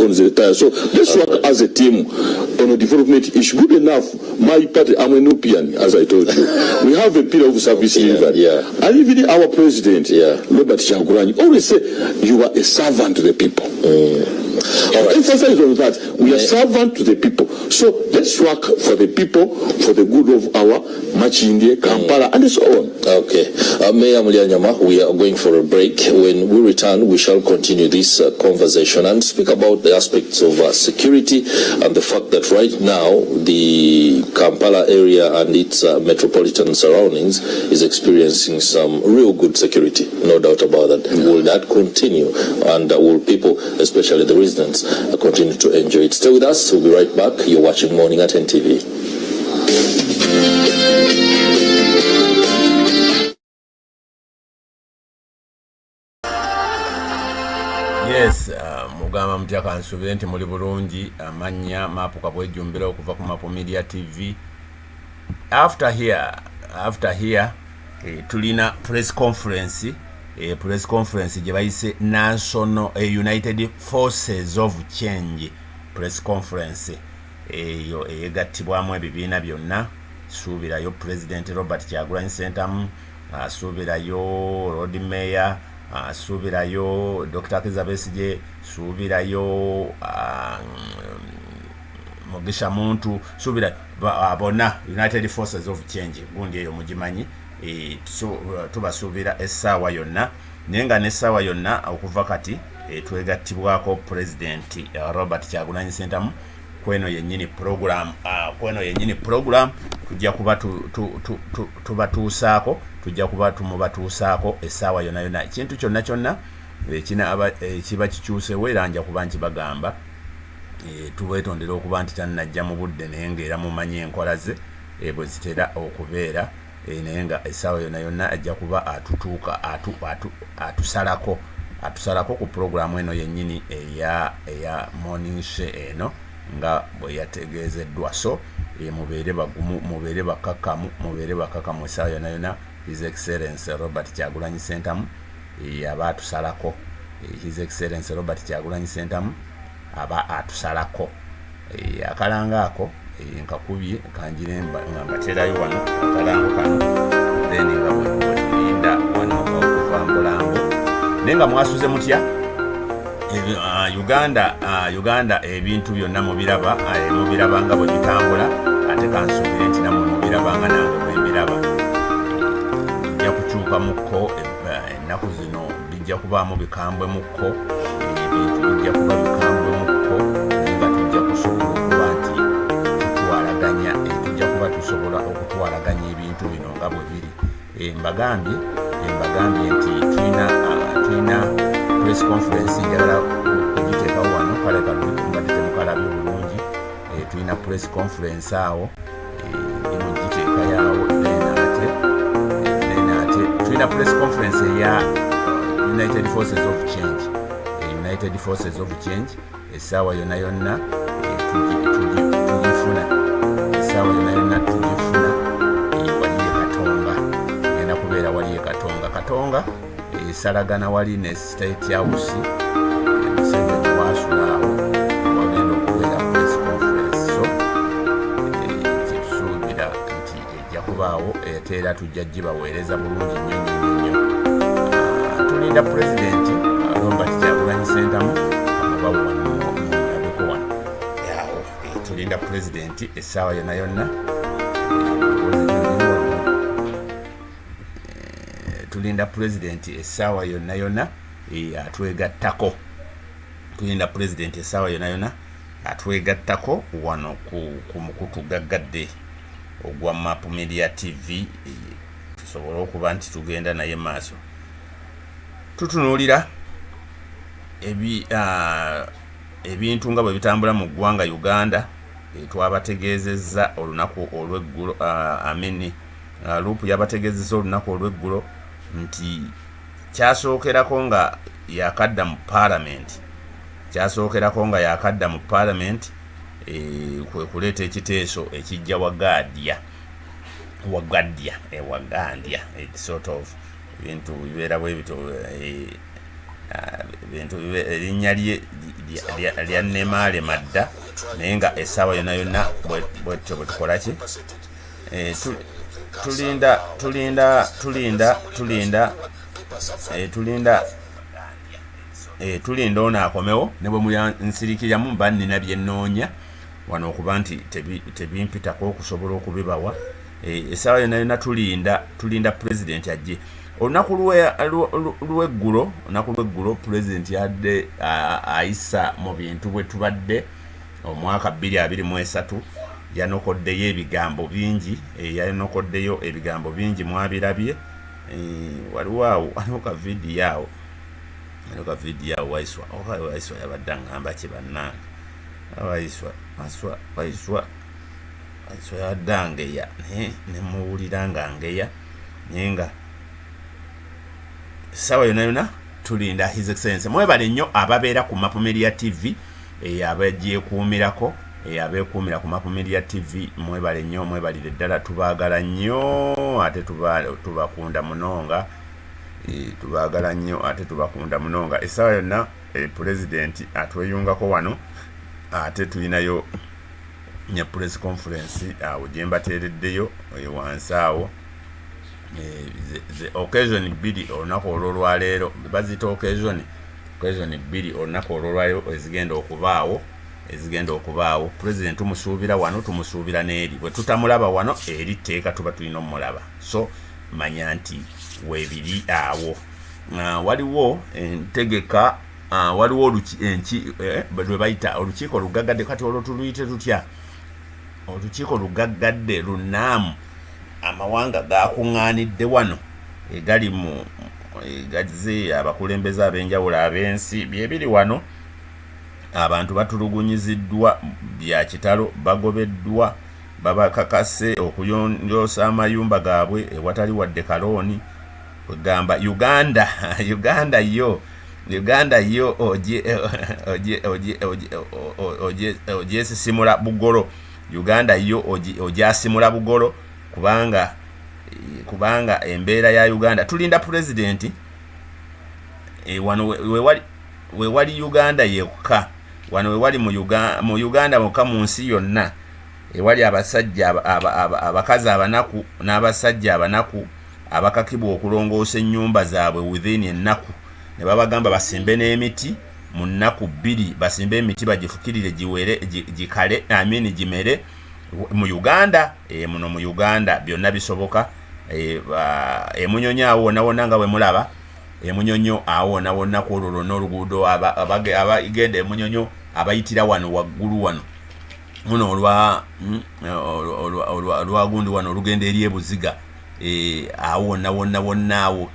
on the tire. So let's work as a team on a development issue. Good enough. My party, I'm an Nubian, as I told you. We have a pillar of service delivery. And even our president, Robert Chaguranyi, always say, you are a servant to the people. Emphasize on that. We are servant to the people. So let's work for the people, for the good of our Machinde, Kampala, and so on. Okay. Mayor Mulya Nyama, we are going for a break. When we return, we shall continue this conversation and speak about the aspects of security and the fact that right now the Kampala area and its metropolitan surroundings is experiencing some real good security, no doubt about that. Will that continue, and will people, especially the residents, continue to enjoy it? Stay with us, we'll be right back. You're watching Morning at NTV. Yes, mugamba mutya kansubire nti muli bulungi. Amanya mapuka bwejjumbira okuva ku Mapu Media TV. After here tulina press conference gye bayise National United Forces of Change press conference eyo eyegattibwamu ebibiina byonna. Suubirayo President Robert Kyagulanyi Ssentamu, suubirayo Road Mayor, suubirayo Dr. Kizza Besigye, suubirayo Mugisha Muntu, suubira bonna United Forces of Change gundi eyo mugimanyi. Tubasuubira essaawa yonna, naye nga n'essaawa yonna okuva kati twegattibwako President Robert Kyagulanyi Ssentamu kweno yennyini program tujja kuba tubatuusaako, tujja kuba tumubatuusaako essaawa yonna yonna. Ekintu kyonna kiba kikyusewo era nja kuba nkibagamba. Tubwetondera okuba nti tannajja mu budde naye ng'era mumanyi enkola ze bwe zitera okubeera, naye nga essaawa yonna yonna ajja kuba atutuuka atusalako ku programu eno yennyini eya morning show eno nga bwe yategeezeddwa. So mubeere bagumu, mubeere bakakamu essaawa yonna yonna. His Excellency Robert Kyagulanyi Ssentamu aba atusalako. His Excellency Robert Kyagulanyi Ssentamu aba atusalako. Akalanga ako nkakubye kanjire nga mbaterayo wano akalango kano, then nga bwetulinda wano okuva Mbulango. Naye nga mwasuze mutya Uganda ebintu byonna mubiraba nga bwe bitambula, ate kansubire nti nammwe mubirabanga nange bwe mbiraba. Bijja kukyuka mukko ennaku zino, bijja kubaamu bikambwe mukko, ebintu bijja kuba bikambwe mukko, naye nga tujja kusobola okuba nti tusobola okutwalaganya ebintu bino nga bwe biri. Mbagambye nti tulina press conference njagala kugiteekawo wano, kale mbadde temukalabye bulungi. Tulina press conference awo ndimugiteeka yaawo. Then ate tulina press conference eya United Forces of Change. United Forces of Change essaawa yonna yonna tugifuna. Essaawa yonna yonna tugifuna waliye Katonga. Genda kubeera waliye Katonga esalagana wali ne State House. Museveni wasulaawo wagenda okubeera press conference. So kyetusuubira nti ejja kubaawo ate era tujja gibaweereza bulungi nnyo. Tulinda President Robert Kyagulanyi Ssentamu amubawe wano mulabeko wano yaawo. Tulinda President essaawa yonna yonna. Tulinda President essaawa yonna yonna atwegattako. Tulinda President essaawa yonna yonna atwegattako wano ku mukutu gaggadde ogwa Mapu Media TV. Tusobola okuba nti tugenda naye maaso tutunuulira ebintu nga bwe bitambula mu ggwanga Uganda. Twabategeezezza olunaku olw'eggulo, Luupu yabategeezezza olunaku olw'eggulo nti kyasookerako nga yakadda mu Parliament, kwe kuleeta ekiteeso ekijja Wagandya, sort of bintu bibeera bwe bito. Bintu erinnya lya Nemaale Madda, naye nga essaawa yonna yonna bwetyo bwe tukola ki. Tulinda ono akomewo, ne bwe muyansirikiramu mba nnina bye nnoonya wano okuba nti tebimpitako okusobola okubibawa. Essaawa yonna yonna tulinda President ajje. olunaku lw'eggulo president yadde ayisa mu bintu bwe tubadde omwaka 2023 yanokoddeyo ebigambo bingi yanokoddeyo ebigambo bingi mwabirabye waliwo ka video awo waiswa yabadde ngamba ki bannange waiswa yabadde angeya nemuwulira nga ngeya naye nga sawa yona tulinda his excellence mwebale nnyo ababeera ku Mapumeria TV abagyekuumirako abeekuumira ku Mapumeria TV mwebale nnyo mwebalire ddala tubaagala nnyo ate tubakunda munonga tubaagala nnyo ate tubakunda munonga essaawa yonna president atweyungako wano ate tulinayo ne press conference awo gye mbateereddeyo wansi awo the occasion bbiri olunaku olwolwaleero bazita occasion bbiri olunaku olwolwaleero ezigenda okubaawo president tumusuubira wano tumusuubira n'eri bwe tutamulaba wano eri tteeka tuba tulina omulaba so manya nti weebiri awo waliwo entegeka waliwo bwe bayita olukiiko olugaggadde kati olwo tuluyite tutya olukiiko olugaggadde lunaamu amawanga gakuŋŋaanidde wano egali mu egaze abakulembeze ab'enjawulo ab'ensi byebiri wano abantu batulugunyiziddwa bya kitalo bagobeddwa babakakase okuyonjoosa amayumba gaabwe ewatali wadde kalooni ogamba Uganda yo ogyesisimula bugolo Uganda yo ogyasimula bugolo kubanga embeera ya Uganda tulinda president wano wewali Uganda yekka wano wewali mu Uganda mukka mu nsi yonna ewali abasajja abakazi abanaku n'abasajja abanaku abakakibwa okulongoosa ennyumba zaabwe within ennaku ne babagamba basimbe n'emiti mu nnaku 2 basimbe emiti bagifukirire gikale gimere mu Uganda muno mu Uganda byonna bisoboka emunyonyo awo wonna nga bwe mulaba emunyonyo awo wonna kwololo n'oluguudo abagenda emunyonyo abayitira wano waggulu wano muno olwa gundi wano olugenda eri ebuziga awo wonna awo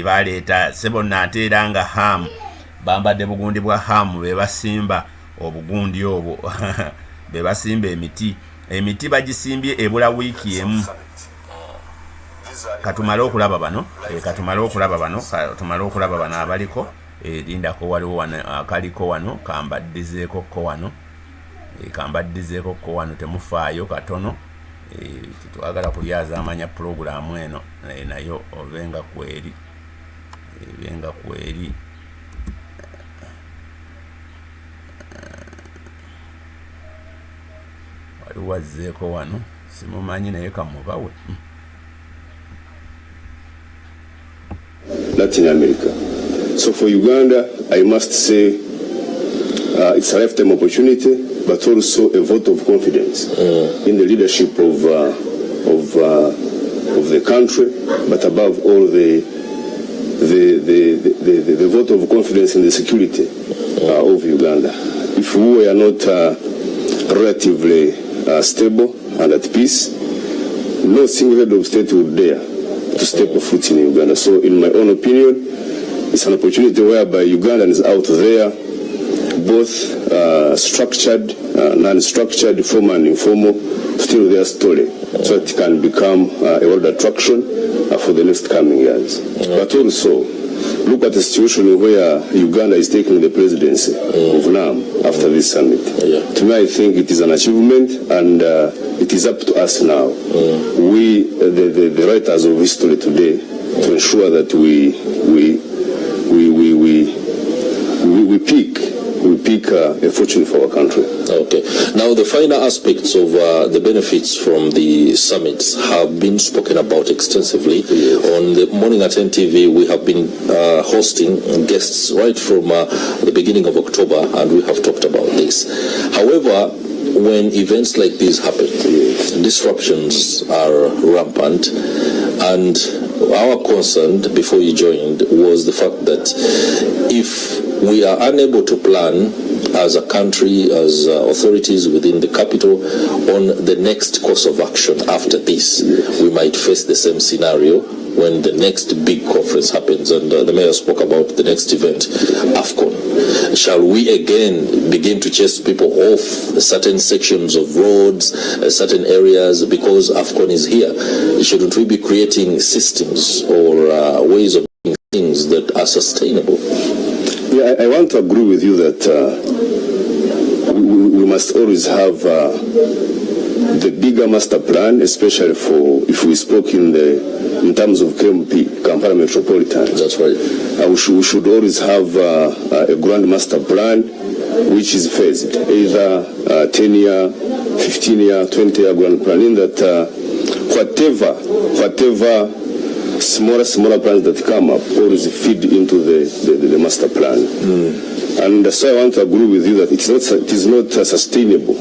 baleeta sebo nateera nga hamu bambadde bugundi bwa hamu bebasimba obugundi obwo bebasimba emiti bagisimbye ebula wiiki emu katumale okulaba bano abaliko lindako waliwo wano akaliko wano kambaddizeeko ko wano temufaayo katono twagala kulyaza amanya pulogulaamu eno nayo obenga kweri waliwo azzeeko wano simumanyi naye kamubawe Latin America. So for Uganda, I must say it's a lifetime opportunity, but also a vote of confidence in the leadership of the country, but above all the vote of confidence in the security of Uganda. If we are not relatively stable and at peace, no single head of state would dare to step a foot in Uganda. So in my own opinion, it's an opportunity whereby Ugandans out there, both structured, non-structured, formal and informal, to tell their story so it can become a world attraction for the next coming years. But also, look at the situation where Uganda is taking the presidency of NAM after this summit. To me, I think it is an achievement, and it is up to us now, we, the writers of history today, to ensure that we pick a fortune for our country. Okay. Now, the final aspects of the benefits from the summits have been spoken about extensively. On the Morning at NTV, we have been hosting guests right from the beginning of October, and we have talked about this. However, when events like these happen, disruptions are rampant, and our concern before you joined was the fact that if we are unable to plan as a country, as authorities within the capital, on the next course of action after this, we might face the same scenario when the next big conference happens. And the mayor spoke about the next event, AFCON. Shall we again begin to chase people off certain sections of roads, certain areas, because AFCON is here? Shouldn't we be creating systems or ways of doing things that are sustainable? Yeah, I want to agree with you that we must always have the bigger master plan, especially for if we spoke in terms of KMP, Kampala Metropolitan. That's right. We should always have a grand master plan which is phased, either 10-year, 15-year, 20-year grand plan, in that whatever smaller plans that come up always feed into the master plan. And so I want to agree with you that it is not sustainable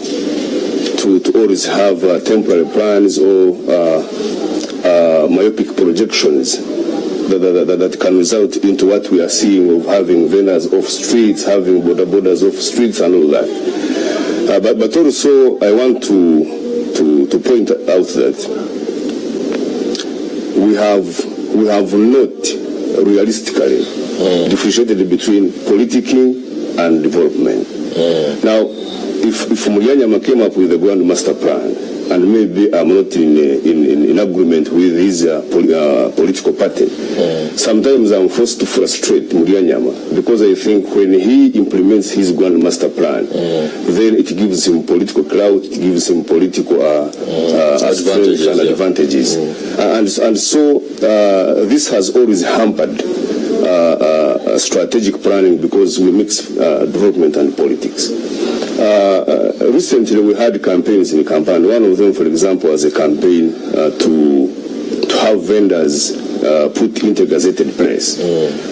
to always have temporary plans or myopic projections that can result into what we are seeing of having vendors off streets, having borders off streets and all that. But also I want to point out that we have not realistically differentiated between politicking and development. Now, if Nyama came up with a grand master plan, and maybe I'm not in agreement with his political party, sometimes I'm forced to frustrate Nyama, because I think when he implements his grand master plan, then it gives him political clout, it gives him political advantages. And so this has always hampered strategic planning, because we mix development and politics. Recently we had campaigns in Kampala. One of them, for example, was a campaign to have vendors put intergazetted press.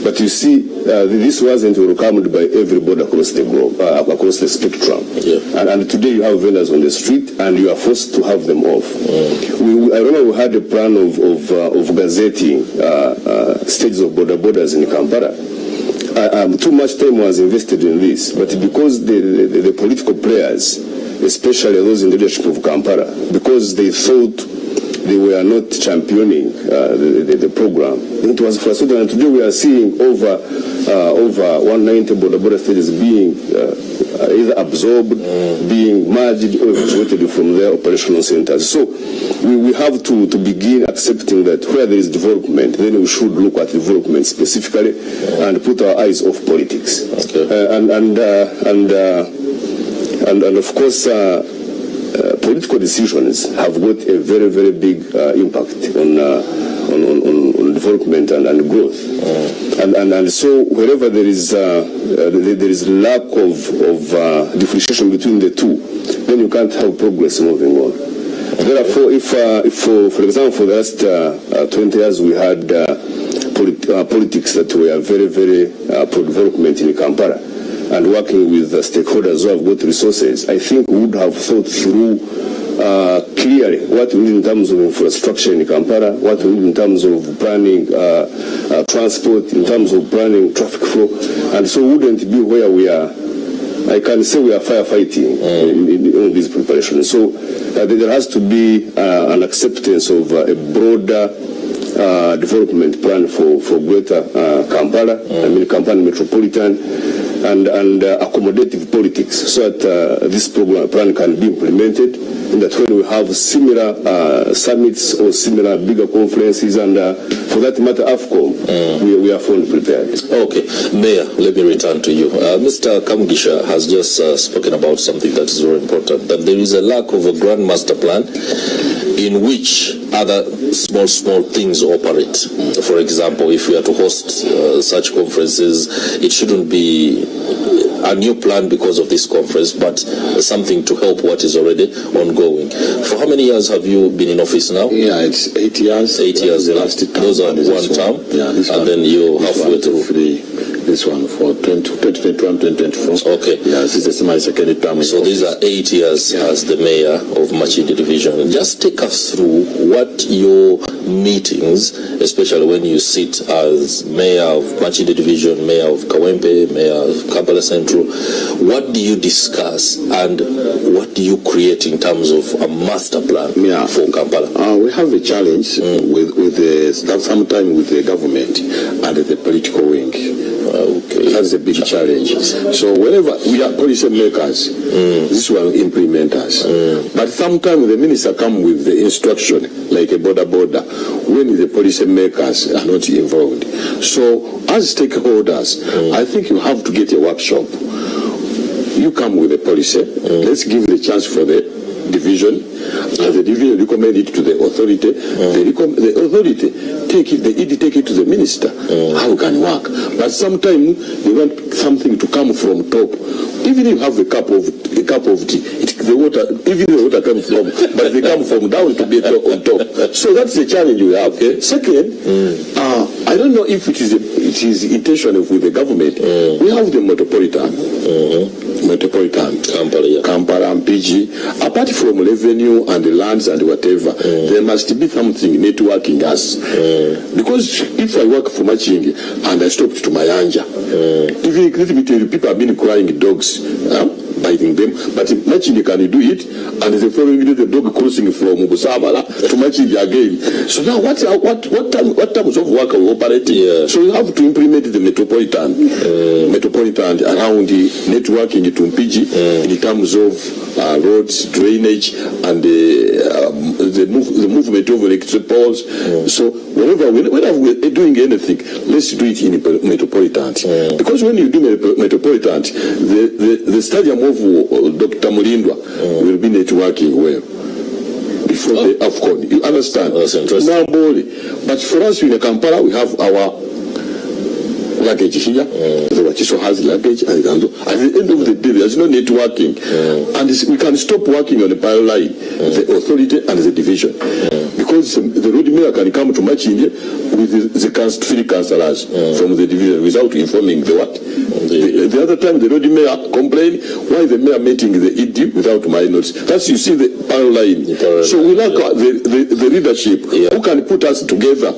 But you see, this wasn't welcomed by everybody across the globe, across the spectrum. And today you have vendors on the street and you are forced to have them off. I remember we had a plan of gazetting stages of borders in Kampala. Too much time was invested in this, but because the political players, especially those in the leadership of Kampala, because they thought they were not championing the program, it was frustrating. And today we are seeing over 190 border stages being either absorbed, being merged, or evacuated from their operational centers. So we have to begin accepting that where there is development, then we should look at development specifically and put our eyes off politics. And of course, political decisions have got a very, very big impact on development and growth. And so wherever there is lack of differentiation between the two, then you can't have progress moving on. Therefore, if for example, for the last 20 years we had politics that were very, very pro-development in Kampala, and working with stakeholders who have got resources, I think we would have thought through clearly what we need in terms of infrastructure in Kampala, what we need in terms of planning transport, in terms of planning traffic flow, and so wouldn't be where we are. I can say we are firefighting in these preparations. So there has to be an acceptance of a broader development plan for greater Kampala, I mean Kampala Metropolitan, and accommodative politics, so that this plan can be implemented, and that when we have similar summits or similar bigger conferences, and for that matter AFCON, we are fully prepared. Okay, Mayor, let me return to you. Mr. Kamugisha has just spoken about something that is very important, that there is a lack of a grand master plan in which other small things operate. For example, if we are to host such conferences, it shouldn't be a new plan because of this conference, but something to help what is already ongoing. For how many years have you been in office now? Yeah, it's 8 years. 8 years. Those are one term, and then you halfway through. This one for 2021, 2024. Okay. Yeah, this is my second term. So these are 8 years as the mayor of Machidi Division. Just take us through what your meetings, especially when you sit as mayor of Machide Division, mayor of Kawempe, mayor of Kampala Central, what do you discuss and what do you create in terms of a master plan for Kampala? We have a challenge sometimes with the government and the political wing. Okay. That's a big challenge. So whenever we are policy makers, this will implement us. But sometimes the minister come with the instruction, like a border, when the policy makers are not involved. So as stakeholders, I think you have to get a workshop. You come with a policy. Let's give the chance for the division. The division recommend it to the authority. The authority take it to the minister. How can work? But sometimes they want something to come from top. Even if you have a cup of tea, the water comes from, but they come from down to be on top. So that's the challenge we have. Okay? Second, I don't know if it is intentional with the government. We have the metropolitan, Kampala and PG. Apart from revenue and the lands and whatever, there must be something networking us. Because if I work for Machingi and I stop to Mayanja, even people have been crying dogs, biting them, but Machingi can do it, and the following day the dog crossing from Busabala to Machingi again. So now what terms of work are we operating? So you have to implement the metropolitan around the networking to PG in terms of roads, drainage, and the movement of electric poles. So whenever we're doing anything, let's do it in metropolitan. Because when you do metropolitan, the stadium of Dr. Mulindwa will be networking well before the AFCON. You understand? That's interesting. But for us in Kampala, we have our luggage here. The Wachiso has luggage, and at the end of the day, there's no networking, and we can stop working on the power line, the authority and the division, because the road mayor can come to Machinje with the three councillors from the division without informing the what. The other time the road mayor complained why the mayor meeting the ED without my notes. That's, you see, the power line. So we lack the leadership who can put us together.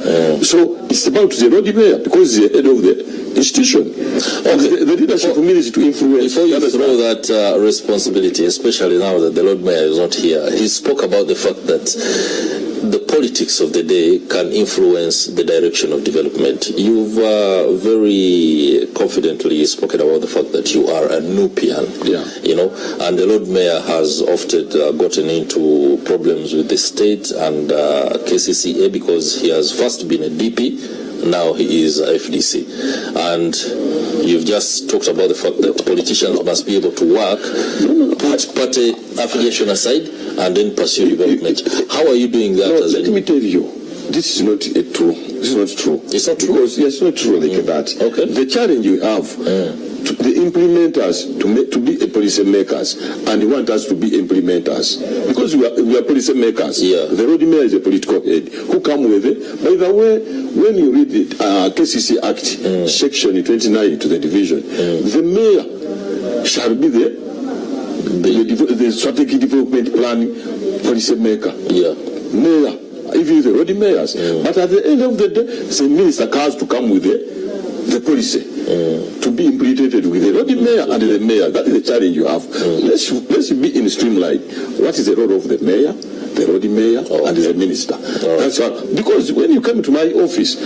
So it's about the road mayor, because he's the head of the institution. The leadership means to influence. Before you throw that responsibility, especially now that the Lord Mayor is not here, he spoke about the fact that the politics of the day can influence the direction of development. You've very confidently spoken about the fact that you are a Nupian, and the Lord Mayor has often gotten into problems with the state and KCCA because he has first been a DP, now he is a FDC. And you've just talked about the fact that politicians must be able to work, put party affiliation aside, and then pursue development. How are you doing that? Let me tell you, this is not true. This is not true. It's not true? Because it's not true like that. Okay. The challenge you have, the implementers to be a policy makers, and you want us to be implementers. Because we are policy makers. The road mayor is a political head who come with it. By the way, when you read the KCCA Act, section 29 to the division, the mayor shall be the strategic development plan policy maker. Mayor, even the road mayors. But at the end of the day, the minister has to come with the policy to be implemented with the road mayor and the mayor. That is the challenge you have. Let's be in streamline. What is the role of the mayor, the road mayor, and the minister? That's all. Because when you come to my office,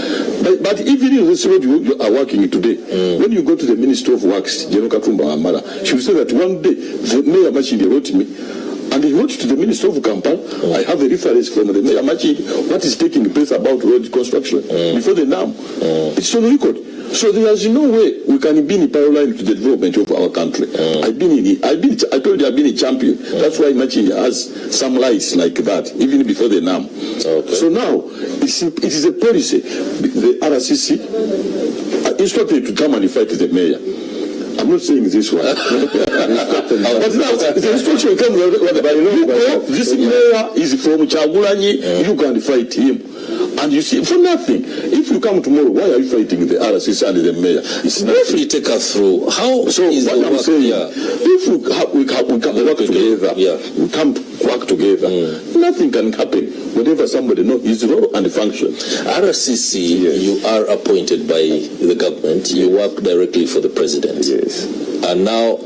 but even in this road you are working today, when you go to the Minister of Works, General Katumba Amara, she will say that one day the mayor Machidi wrote me, and he wrote to the Minister of Kampala. I have a reference from the mayor Machidi, what is taking place about road construction before the NAM. It's on record. So there is no way we can be in parallel to the development of our country. I told you I've been a champion. That's why Machinga has some lights like that, even before the NAM. So now, it is a policy. The RCC instructed to come and fight the mayor. I'm not saying this one. But now, the instruction comes, this mayor is from Chagulanyi, you can fight him. And you see, for nothing. If you come tomorrow, why are you fighting the RCC and the mayor? It's Briefly take us through how so is what the I'm work saying, here? if we can work together, we come work together, nothing can happen. Whatever somebody knows his role and function. RCC, Yes. you are appointed by the government. You work directly for the president. Yes. And now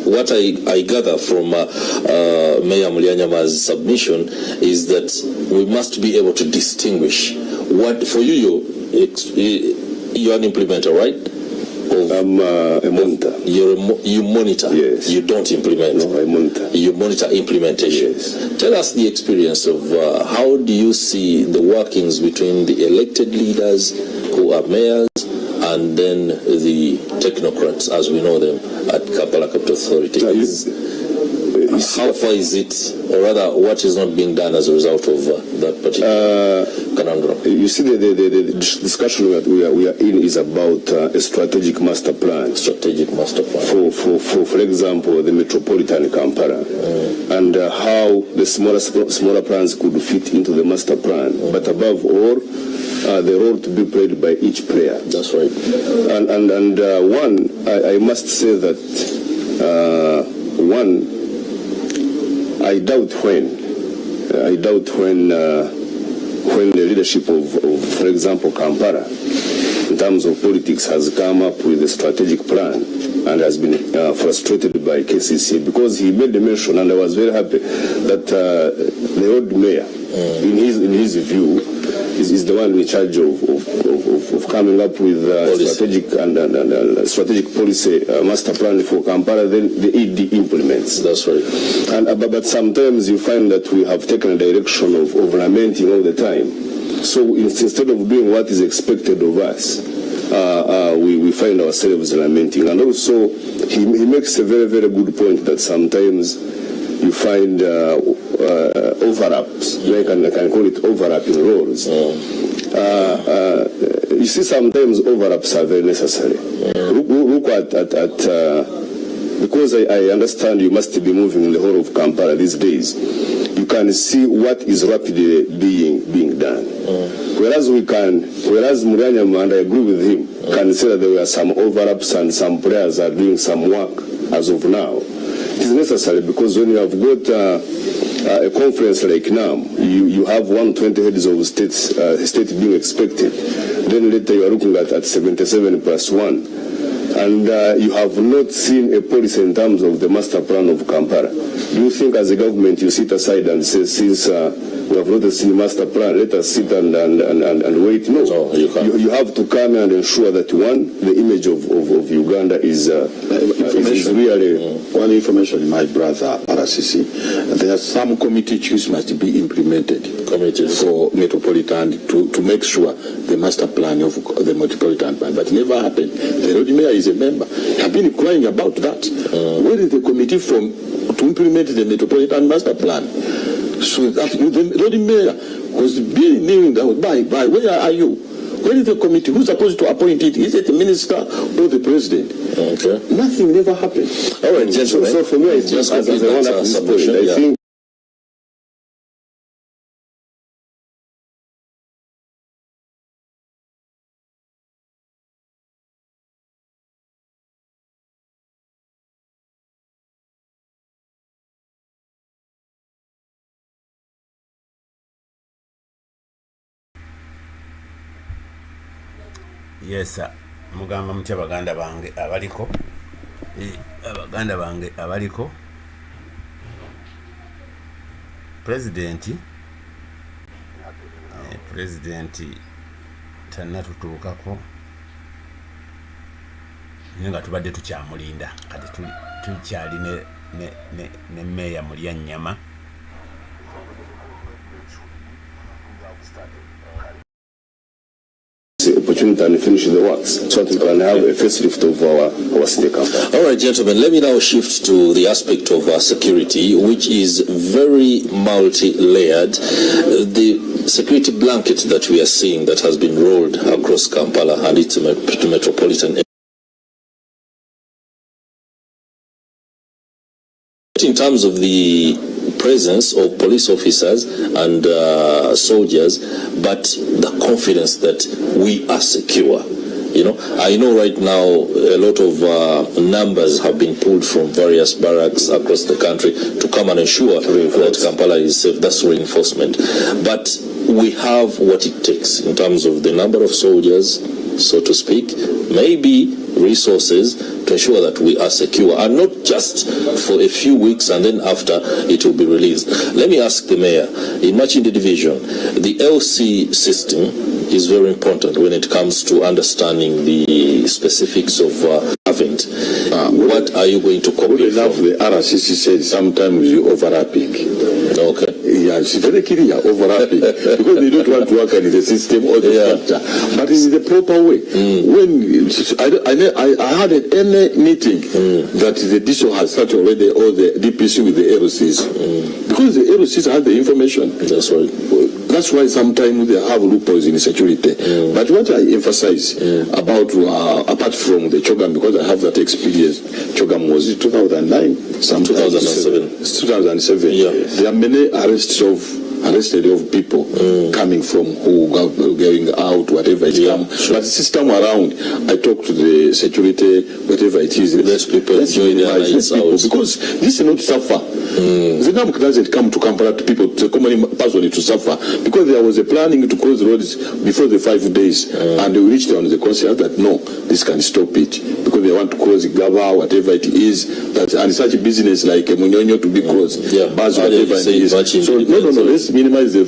what I gather from Mayor Nyama's submission is that we must be able to distinguish what, for you're an implementer, right? I'm a monitor. You monitor. Yes. You don't implement. No, I monitor. You monitor implementation. Yes. Tell us the experience of how do you see the workings between the elected leaders who are mayors and then the technocrats, as we know them, at Kampala Capital Authority. How far is it, or rather, what is not being done as a result of that particular conundrum? You see, the discussion that we are in is about a strategic master plan. Strategic master plan. For example, the metropolitan Kampala, and how the smaller plans could fit into the master plan. But above all, the role to be played by each player. That's right. And I must say that I doubt when the leadership of, for example, Kampala, in terms of politics, has come up with a strategic plan and has been frustrated by KCCA, because he made the mention, and I was very happy that the old mayor, in his view, is the one in charge of coming up with strategic and strategic policy master plan for Kampala. Then the ED implements. That's right. But sometimes you find that we have taken a direction of lamenting all the time. So instead of doing what is expected of us, we find ourselves lamenting. And also, he makes a very, very good point that sometimes you find overlaps. I can call it overlapping roles. You see, sometimes overlaps are very necessary. Look at because I understand you must be moving in the whole of Kampala these days. You can see what is rapidly being done. Whereas Mulya, and I agree with him, can say that there were some overlaps and some players are doing some work as of now. It is necessary, because when you have got a conference like now, you have 120 heads of state being expected. Then later you are looking at 77 plus 1. And you have not seen a policy in terms of the master plan of Kampala. Do you think as a government you sit aside and say, since we have not seen master plan, let us sit and wait? No, you have to come and ensure that, one, the image of Uganda is really... One information, my brother RCC, there are some committee issues must be implemented for metropolitan to make sure the master plan of the metropolitan plan, but never happened. The road mayor is a member. I've been crying about that. Where is the committee to implement the metropolitan master plan? So that the road mayor was being that by where are you? Where is the committee? Who's supposed to appoint it? Is it the minister or the president? Okay. Nothing never happened. All right, gentlemen. So for me, it's just as I want to submission. I think. Yes, mugamba mutya baganda bange abaliko presidenti tannatutuukako naye nga tubadde tukyamulinda kati tukyali ne meeya Mulya Nyama. Opportunity and finish the works so that we can have a facelift of our city Kampala. All right, gentlemen, let me now shift to the aspect of security, which is very multi-layered. The security blanket that we are seeing that has been rolled across Kampala and its metropolitan. In terms of the presence of police officers and soldiers, but the confidence that we are secure. You know, I know right now a lot of numbers have been pulled from various barracks across the country to come and ensure that Kampala is safe. That's reinforcement. But we have what it takes in terms of the number of soldiers, so to speak, maybe resources to ensure that we are secure, and not just for a few weeks and then after it will be released. Let me ask the mayor, in Machindi division, the LC system is very important when it comes to understanding the specifics of event. What are you going to copy from? The RCC said sometimes you overlapping. Okay. Yeah, it's very clear, overlapping, because they don't want to work in the system or the structure, but in the proper way. When I had any meeting that the DISO has started already, or the DPC with the LCs, because the LCs have the information. That's right. That's why sometimes they have loopholes in security. But what I emphasize about, apart from the Chogam, because I have that experience, Chogam was 2009, 2007. Yeah. There are many arrested of people coming from who going out, whatever it comes. But this time around, I talk to the security, whatever it is. Let people enjoy their nights out. Because this is not suffer. The NAM doesn't come to Kampala to people, to common person to suffer, because there was a planning to close roads before the 5 days, and they reached on the conscience that no, this can stop it, because they want to close the Gava, whatever it is, that and such a business like Munyonyo to be closed, bars, whatever it is. So no, let's minimize the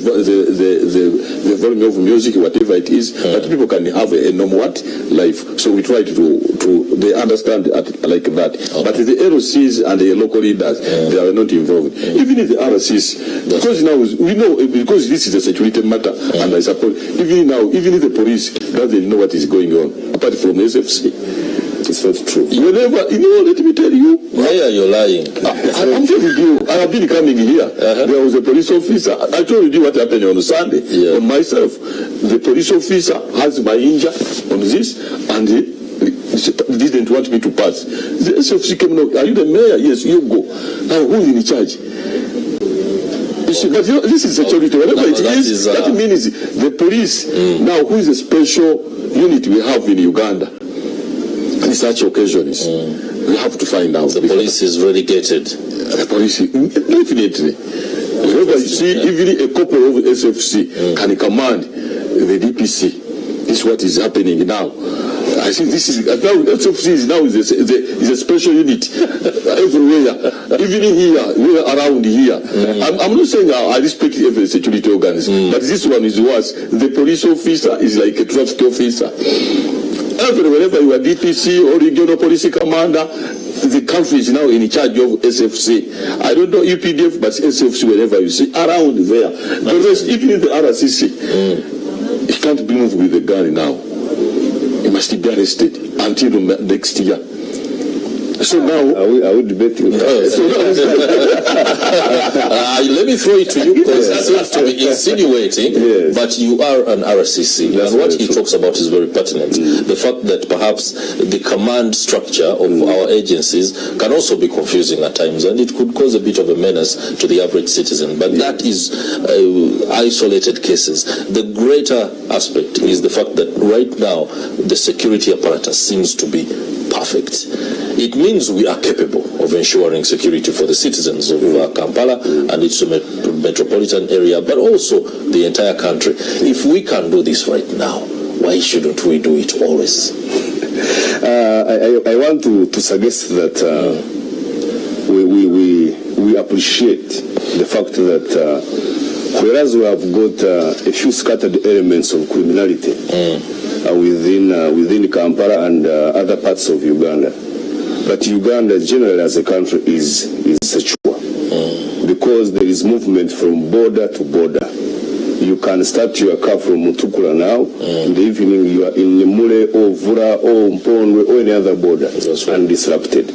volume of music, whatever it is, that people can have a normal life. So we try to they understand like that. But the LOCs and the local leaders, they are not involved. Even if the RCs, because now we know, because this is a security matter, and I suppose even if the police doesn't know what is going on, apart from SFC. It's not true. Whenever, let me tell you. Why are you lying? I'm telling you, I have been coming here. There was a police officer. I told you what happened on Sunday. On myself, the police officer has my injury on this, and he didn't want me to pass. The SFC came out. Are you the mayor? Yes, you go. Now, who is in charge? But this is security. Whatever it is, that means the police. Now, who is a special unit we have in Uganda? In such occasions, we have to find out. The police is relegated. The police, definitely. Whenever you see, even a couple of SFC can command the DPC. This is what is happening now. I think this is SFC now is a special unit everywhere, even here, around here. I'm not saying I respect every security organism, but this one is worse. The police officer is like a traffic officer. Whenever you are DPC or regional police commander, the country is now in charge of SFC. I don't know UPDF, but SFC, wherever you see, around there. The rest, even in the RCC, he can't be moved with the gun now. He must be arrested until next year. So now, I would debate you. Let me throw it to you, because it seems to be insinuating, but you are an RCC, and what he talks about is very pertinent. The fact that perhaps the command structure of our agencies can also be confusing at times, and it could cause a bit of a menace to the average citizen. But that is isolated cases. The greater aspect is the fact that right now the security apparatus seems to be perfect. It means we are capable of ensuring security for the citizens of Kampala and its metropolitan area, but also the entire country. If we can do this right now, why shouldn't we do it always? I want to suggest that we appreciate the fact that whereas we have got a few scattered elements of criminality within Kampala and other parts of Uganda, but Uganda generally as a country is secure, because there is movement from border to border. You can start your car from Mutukula now, in the evening you are in Mule or Vura or Mpondwe or any other border, undisrupted.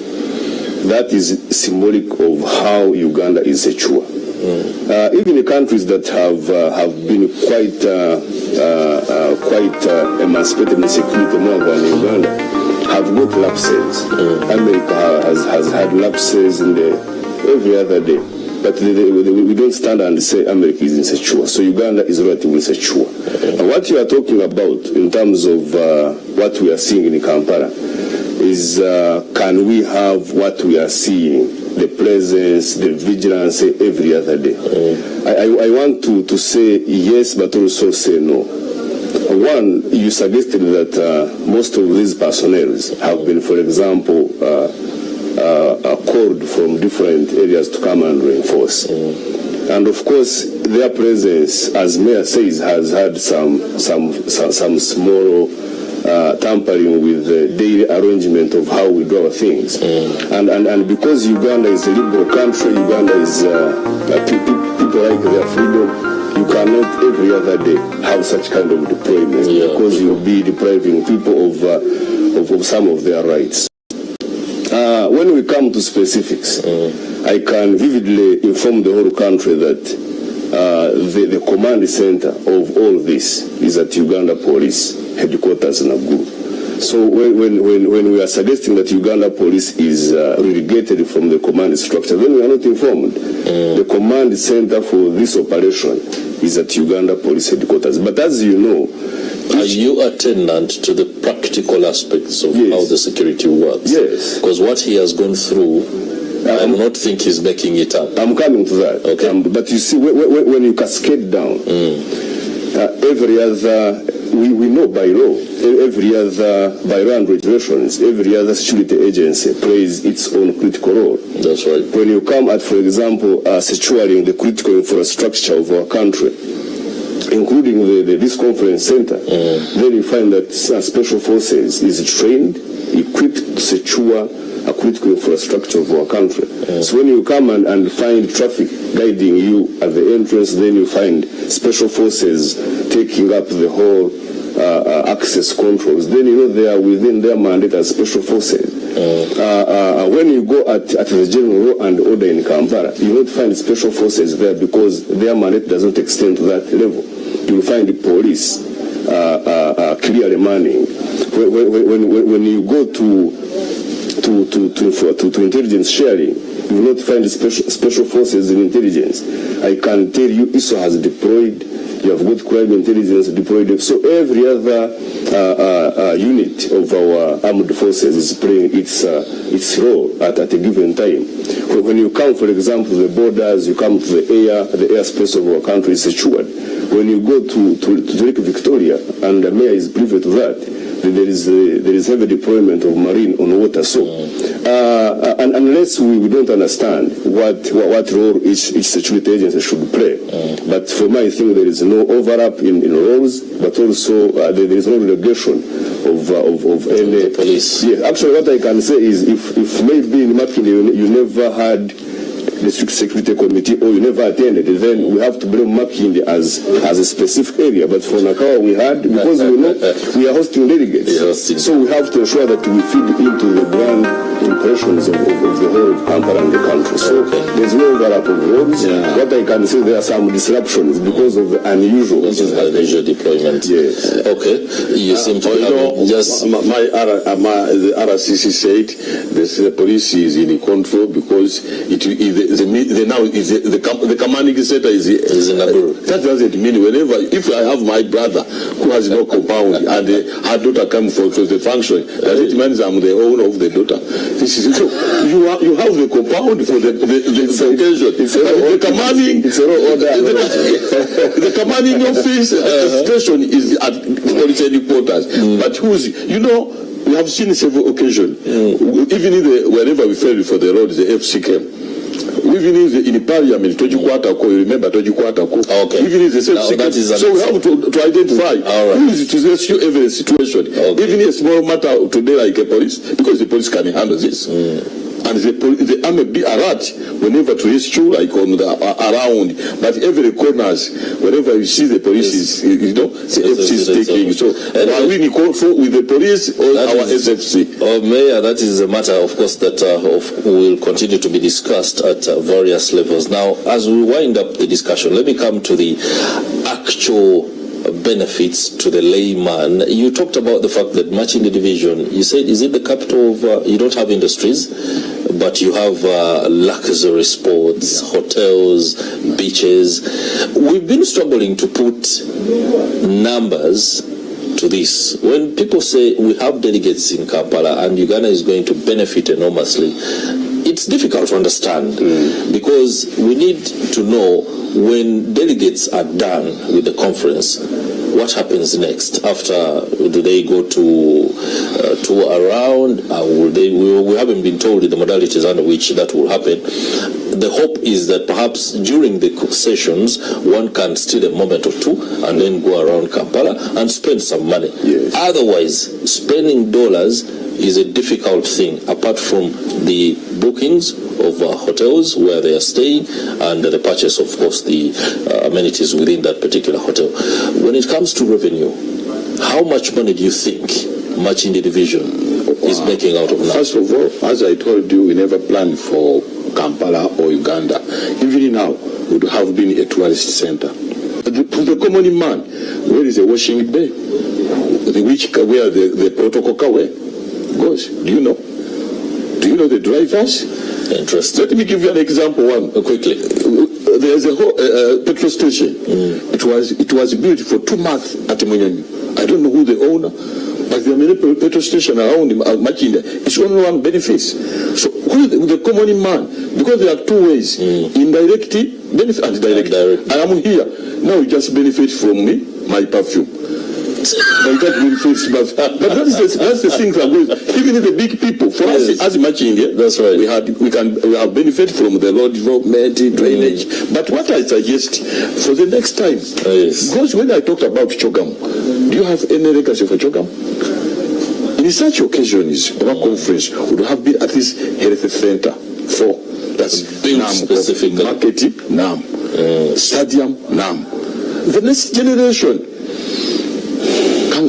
That is symbolic of how Uganda is secure. Even the countries that have been quite emancipated in security more than Uganda have got lapses. America has had lapses in every other day. but we don't stand and say America is insecure. So Uganda is relatively secure. And what you are talking about in terms of what we are seeing in Kampala is can we have what we are seeing, the presence, the vigilance every other day? I want to say yes, but also say no. One, you suggested that most of these personnel have been, for example, called from different areas to come and reinforce. And of course, their presence, as Mayor says, has had some small tampering with the daily arrangement of how we do our things. And because Uganda is a liberal country, Uganda is people like their freedom. You cannot every other day have such kind of deployment because you'll be depriving people of some of their rights. When we come to specifics, I can vividly inform the whole country that the command center of all this is at Uganda Police Headquarters in Nakuru. So when we are suggesting that Uganda Police is relegated from the command structure, then we are not informed. The command center for this operation is at Uganda Police Headquarters. But as you know, are you attendant to the practical aspects of how the security works? Yes. Because what he has gone through, I do not think he's making it up. I'm coming to that. Okay. But you see, when you cascade down, every other, we know by law, every other, by law and regulations, every other security agency plays its own critical role. That's right. When you come at, for example, securing the critical infrastructure of our country, including this conference center, then you find that special forces is trained, equipped to secure a critical infrastructure of our country. So when you come and find traffic guiding you at the entrance, then you find special forces taking up the whole access controls. Then you know they are within their mandate as special forces. When you go at the general law and order in Kampala, you will not find special forces there because their mandate doesn't extend to that level. You will find the police clearly manning. When you go to intelligence sharing, you will not find special forces in intelligence. I can tell you ISO has deployed, you have got crime intelligence deployed. So every other unit of our armed forces is playing its role at a given time. When you come, for example, to the borders, you come to the airspace of our country is secured. When you go to Lake Victoria, and the mayor is privy to that, there is heavy deployment of marine on water. So, and unless we don't understand what role each security agency should play, but for me, I think there is no overlap in roles, but also there is no relegation of any police. Yeah, actually, what I can say is if maybe in Makinde you never had the security committee or you never attended, then we have to blame Makinde as a specific area. But for Nakawa we had, because we know we are hosting delegates. So we have to ensure that we feed into the brand impressions of the whole of Kampala and the country. So there's no overlap of roles. What I can say, there are some disruptions because of the unusual deployment. Yes. Okay. You seem to have just the RCC said the police is in control because the commanding center is in Nakuru. That doesn't mean whenever, if I have my brother who has no compound and her daughter comes for the function, does it mean I'm the owner of the daughter? This is so you have the compound for the occasion. The commanding. It's a law order. The commanding office station is at police headquarters. But we have seen several occasions, even wherever we failed for the road, the FC came. Even in Parliament, you remember okay. Even in the same so we have to identify who is to rescue every situation. Even a small matter today like a police, because the police can handle this. And the army be alert whenever to rescue, like on around, but every corners, wherever you see the police is, the FC is taking. So are we in control with the police or our SFC? Mayor, that is a matter, of course, that will continue to be discussed at various levels. Now, as we wind up the discussion, let me come to the actual benefits to the layman. You talked about the fact that much in the division, you said, is it the capital of, you don't have industries, but you have luxury sports, hotels, beaches. We've been struggling to put numbers to this. When people say we have delegates in Kampala and Uganda is going to benefit enormously, it's difficult to understand because we need to know when delegates are done with the conference, what happens next? After, do they go to tour around? Will they, we haven't been told the modalities under which that will happen. The hope is that perhaps during the sessions, one can steal a moment or two and then go around Kampala and spend some money. Yes. Otherwise, spending dollars is a difficult thing, apart from the bookings of hotels where they are staying and the purchase, of course, the amenities within that particular hotel. When it comes to revenue, how much money do you think much in the division is making out of now? First of all, as I told you, we never planned for Kampala or Uganda. Even now, it would have been a tourist center. For the common man, where is the washing bay? Where the protocol car goes? Do you know? Do you know the drivers? Interesting. Let me give you an example. Quickly. There's a whole petrol station. It was built for 2 months at Munyani. I don't know who the owner, but there are many petrol stations around Machinda. It's only one benefits. So who is the common man? Because there are 2 ways: indirect benefit and direct. I am here now. You just benefit from me, my perfume. But that's the thing that goes. Even the big people, for us as Machinda, that's right. We have benefit from the road development, drainage. But what I suggest for the next time, because when I talked about Chogam, do you have any legacy for Chogam? In such occasions, our conference would have been at least health center for that's specific marketing, stadium, the next generation.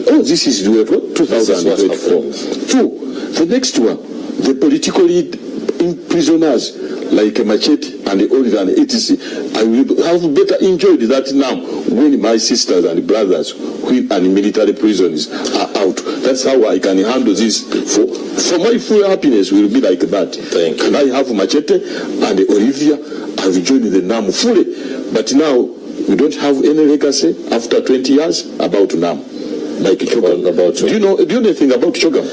This is 2024. 2, the next one, the politically prisoners like Machete and the Oliver and etc. I will have better enjoyed that now when my sisters and brothers and military prisoners are out. That's how I can handle this. For my full happiness will be like that. Can I have Machete and Olivia? I've joined the NAM fully. But now we don't have any legacy after 20 years about NAM. Like Chogam. Do you know anything about Chogam?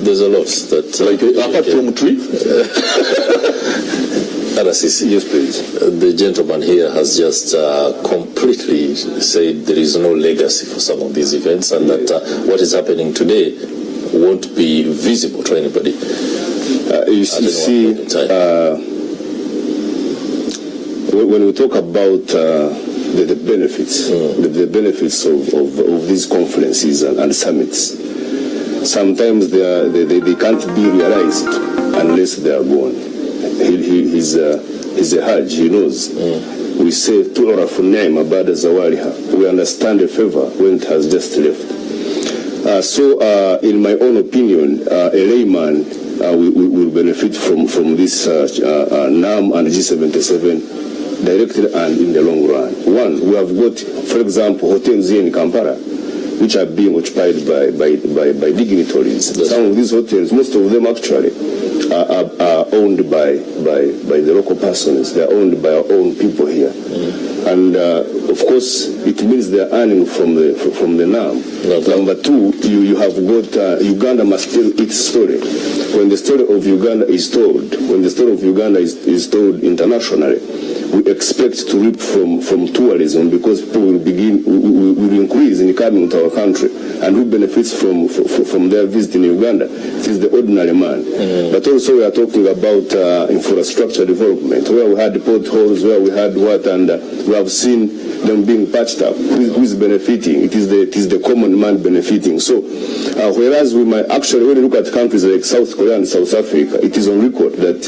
There's a lot that apart from tree. Yes, please. The gentleman here has just completely said there is no legacy for some of these events, and that what is happening today won't be visible to anybody. You see, when we talk about the benefits, the benefits of these conferences and summits, sometimes they can't be realized unless they are gone. He's a Hajj, he knows. We say, Tu'ra funnaima ba'da zawaliha. We understand the favor when it has just left. So, in my own opinion, a layman will benefit from this NAM and G77 directly and in the long run. One, we have got, for example, hotels here in Kampala, which are being occupied by dignitaries. Some of these hotels, most of them actually, are owned by the local persons. They are owned by our own people here. And of course, it means they are earning from the NAM. Number 2, you have got Uganda must tell its story. When the story of Uganda is told, is told internationally, we expect to reap from tourism, because people will increase in coming to our country, and who benefits from their visit in Uganda? It is the ordinary man. But also we are talking about infrastructure development, where we had potholes, where we had what, and we have seen them being patched up. Who is benefiting? It is the common man benefiting. So whereas we might actually, when you look at countries like South Korea and South Africa, it is on record that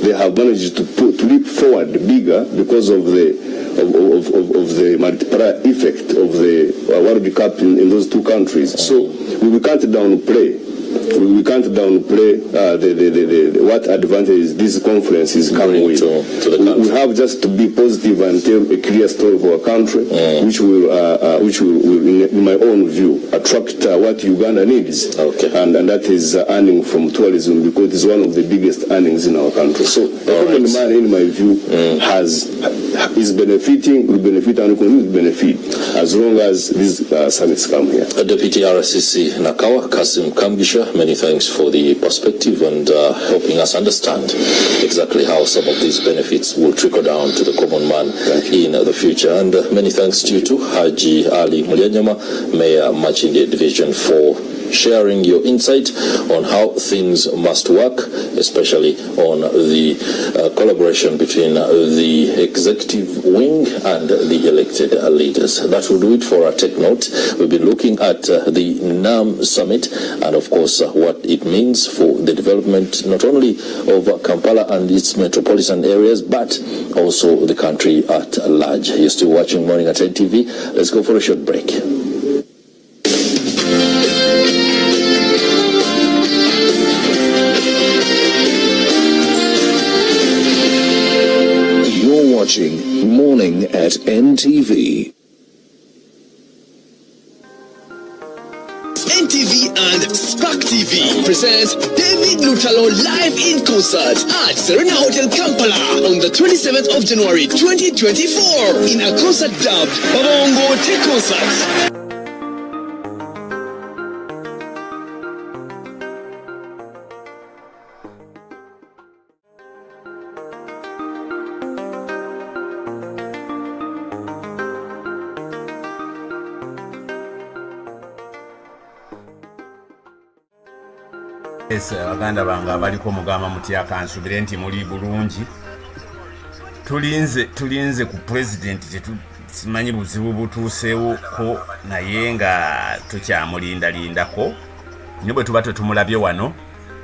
they have managed to leap forward bigger because of the multiplier effect of the World Cup in those 2 countries. So we can't downplay we can't downplay what advantages these conferences come with. We have just to be positive and tell a clear story of our country, which will, in my own view, attract what Uganda needs. And that is earning from tourism, because it's one of the biggest earnings in our country. So the common man, in my view, is benefiting, will benefit, and will benefit as long as these summits come here. Deputy RCC Nakawa, Kasim Kambisha, many thanks for the perspective and helping us understand exactly how some of these benefits will trickle down to the common man in the future. And many thanks to you too, Haji Ali Mulya, Nyama, Mayor Machinde Division, for sharing your insight on how things must work, especially on the collaboration between the executive wing and the elected leaders. That will do it for our Tech Note. We'll be looking at the NAM Summit and, of course, what it means for the development not only of Kampala and its metropolitan areas, but also the country at large. You're still watching Morning at 10 TV. Let's go for a short break. Watching Morning at NTV. NTV and Spark TV presents David Lutalo live in concert at Serena Hotel Kampala on the 27th of January 2024 in a concert dubbed Babongo Tea Concert. Baganda banga baliko mugamba mutya kansubire nti muli bulungi. Tulinze ku president simanyi buzibu butuuseewo ko naye nga tukyamulinda-lindako. Nyo bwe tuba tumulabye wano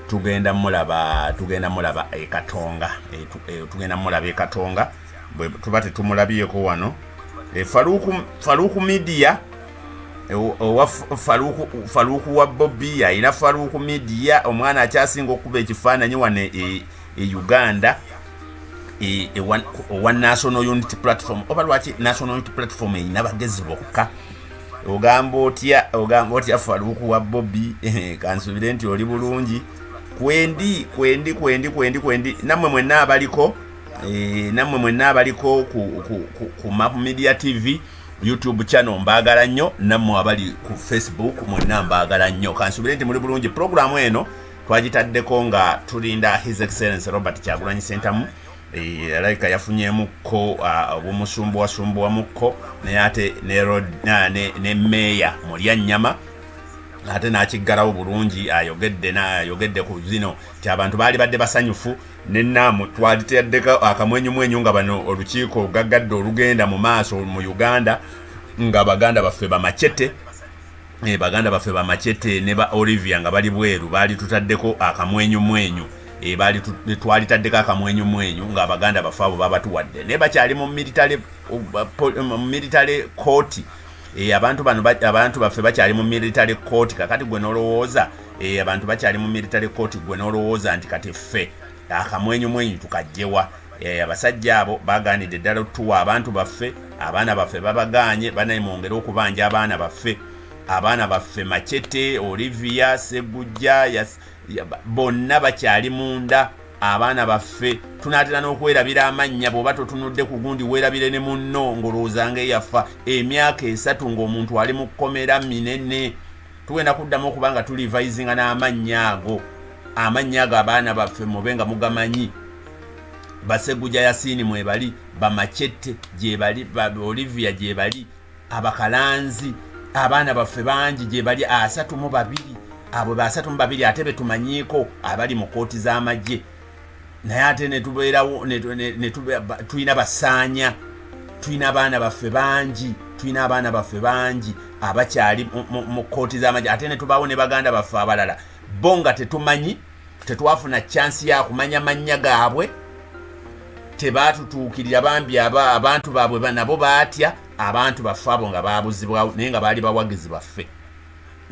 tugenda mulaba Katonga. Tugenda mulaba Katonga bwe tuba tumulabyeko wano. Faruku Media Faruku wa Bobby ina Faruku Media omwana akyasinga okuba ekifaananyi wano Uganda one National Unity Platform oba lwaki National Unity Platform ina bagezi bokka ogamba otya Faruku wa Bobby kansubire nti oli bulungi kwendi namwe mwenna abaliko ku Map Media TV YouTube channel mbagala nnyo, nammwe abali ku Facebook mwenna mbagala nnyo. Kansubire nti muli bulungi. Programu eno twagitaddeko nga tulinda His Excellency Robert Kyagulanyi Ssentamu. Alaika yafunyemukko obumusumbuwasumbuwamukko naye ate ne Mayor Mulya Nyama ate n'akiggalawo bulungi ayogedde ku zino ti abantu baali badde basanyufu n'ennaamu twaliteddeko akamwenyumwenyu nga bano olukiiko gaggadde olugenda mu maaso mu Uganda nga baganda baffe bamachete ne ba Olivia nga bali bweru baali tutaddeko akamwenyumwenyu twalitaddeko akamwenyumwenyu nga abaganda baffe abo babatuwadde ne bakyali mu military court. Abantu baffe bakyali mu military court kakati gwe nolowooza abantu bakyali mu military court gwe nolowooza nti kati ffe akamwenyumwenyu tukajjewa. Abasajja abo baganidde ddala otuwa abantu baffe, abaana baffe babaganye banayimongera okubanja abaana baffe Machete, Olivia, Segujja bonna bakyali munda. Abaana baffe tunaatera n'okwerabira amannya bw'oba totunudde ku gundi weerabire ne munno ng'olowoozanga eyafa emyaka 3 ng'omuntu ali mu kkomera minene. Tugenda kuddamu okuba nga tulivayizinga n'amannya ago abaana baffe mube nga mugamanyi. Basegujja Yasini mwebali, Bamachete gyebali, Olivia gyebali, Abakalanzi abaana baffe bangi gyebali 32. Abo 32 ate betumanyiiko abali mu kooti z'amagye. Naye ate netubeerawo tulina basaanya, tulina abaana baffe bangi abakyali mu kooti z'amagye. Ate netubaawo ne baganda baffe abalala bo nga tetumanyi, tetwafuna chansi ya kumanya mannya gaabwe, tebaatutuukirira bambi abantu baabwe nabo baatya abantu baffe abo nga baabuzibwawo naye nga baali bawagizi baffe.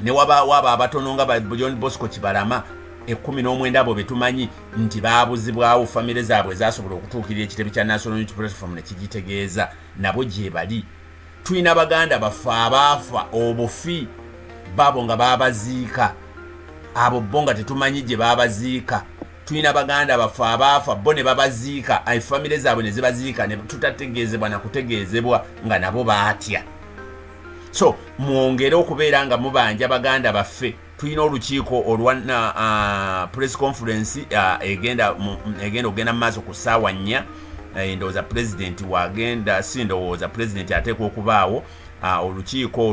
ne waba abatono nga John Bosco Kibalama 19 abo betumanyi nti baabuzibwawo famire zaabwe zasobola okutuukirira ekitebe kya National Unity Platform ne kigitegeeza nabo gye bali. Tulina baganda baffe abaafa obufi babo nga baabaziika abo bo nga tetumanyi gye baabaziika. Tulina baganda baffe abaafa bo ne babaziika famire zaabwe ne zibaziika ne tutategeezebwa na kutegeezebwa nga nabo baatya. So mwongere okubeera nga mubanja baganda baffe. Tulina olukiiko olwa press conference egenda ogenda mu maaso ku ssaawa 4 ndowooza president wagenda si ndowooza president ateekwa okubaawo olukiiko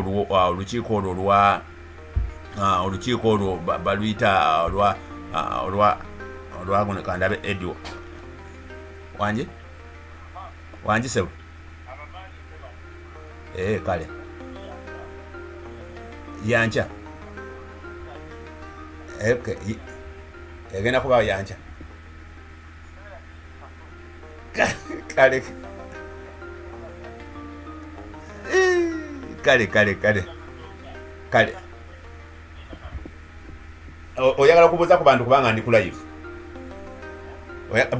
olwo baluyita olwa guno kandabe edio wangi sebo kale yancha okay egenda kuba yancha kale oyagala kubuuza ku bantu kubanga ndi ku live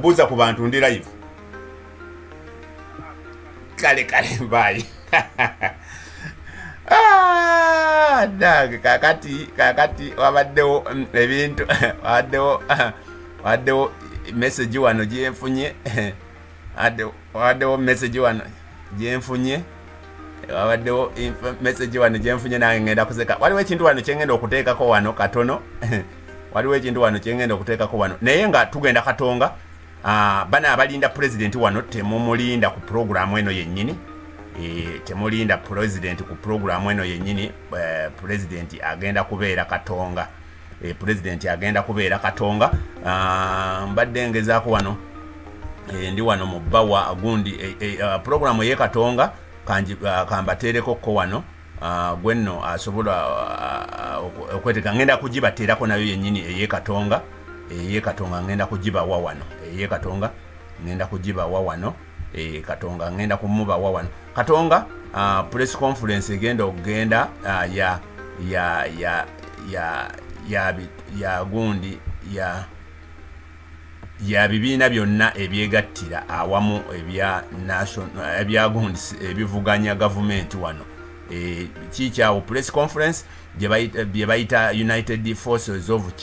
buuza ku bantu ndi live kale bye kakati wabaddewo ebintu waddewo message wano gyenfunye waddewo message wano gyenfunye nange ngenda kuseka. Waliwo ekintu wano kyengenda okuteekako wano katono naye nga tugenda katonga bana abalinda president wano temumulinda ku programu eno yennyini. Temulinda president ku programu eno yennyini. President agenda kubeera katonga. Mbadde ngezaako wano ndi wano mu bbawa gundi programu ye katonga kambateereko ko wano gwenno asobola okweteka ngenda kugibateerako nayo yennyini eye katonga ngenda kugibawa wano katonga ngenda kumubawa wano katonga. Press conference egenda okugenda ya gundi ya bibiina byonna ebyegattira awamu ebya gundi ebivuganya gavumenti wano. Kikyawo press conference gye bayita United Forces of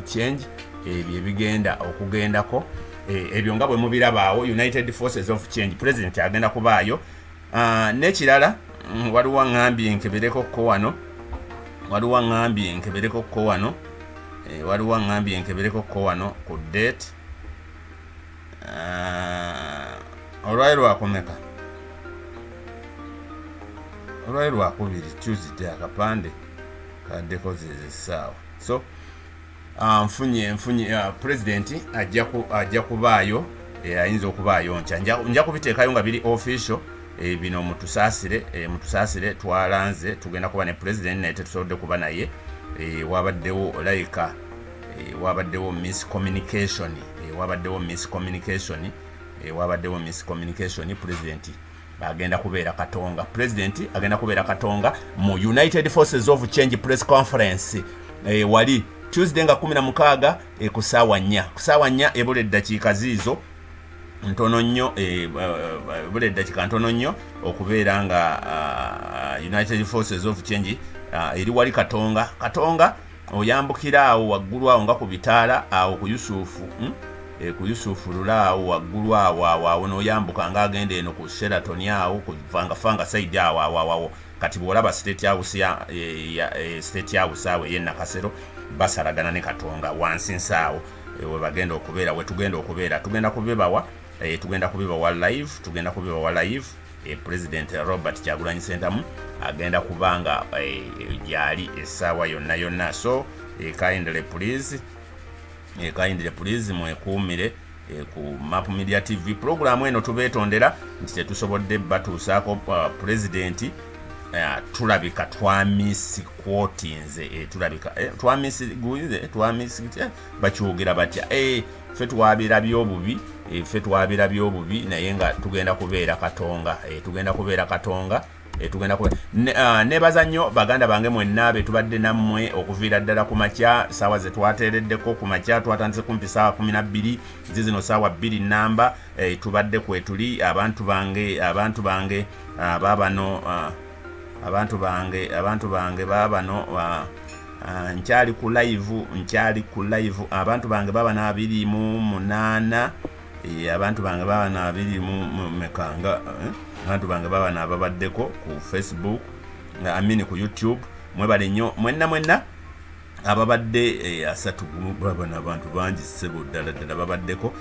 Change ebyo ebigenda okugendako. Ebyo nga bwe mubirabaawo United Forces of Change president agenda kubaayo. N'ekirala waliwo ngambye nkebereko ko wano ku date olwali lwakumeka olwali lwakubiri Tuesday akapande kaddeko zezessaawa. So nfunye president ajja kubaayo ayinza okubaayo nkya nja kubiteekayo nga biri official. Bino mutusaasire twalanze tugenda kuba ne president naye tetusobodde kuba naye. Wabaddewo miscommunication. President agenda kubeera katonga mu United Forces of Change press conference wali Tuesday nga 16 ku ssaawa 4 ebula eddakiika ziizo ntono nnyo okubeera nga United Forces of Change eri wali katonga oyambukira awo waggulu awo nga ku bitaala awo ku Yusufu lula awo waggulu awo n'oyambuka nga agenda eno ku Sheraton awo ku fanga side awo kati bw'olaba state house awo ye Nakasero basalagana ne katonga wansi nsaawo we bagenda okubeera tugenda kubibawa live. President Robert Kyagulanyi Ssentamu agenda kubanga gyali essaawa yonna. So kindly please mwekuumire ku Map Media TV programu eno tubeetondera nti tetusobodde batuusaako president tulabika twamisikwotinze bakyogera batya ffe twabira byobubi naye nga tugenda kubeera katonga tugenda ku nebaza nnyo baganda bange mwenna betubadde nammwe okuviira ddala ku makya saawa ze twateereddeko ku makya twatandise kumpi saawa 12 zino saawa 2 namba tubadde kwetuli abantu bange babano babano nkyali ku live abantu bange babana 28 abantu bange babana 20 mekanga abantu bange babana ababaddeko ku Facebook ku YouTube mwebale nnyo mwenna ababadde asatu babana abantu bangi sebo ddala babaddeko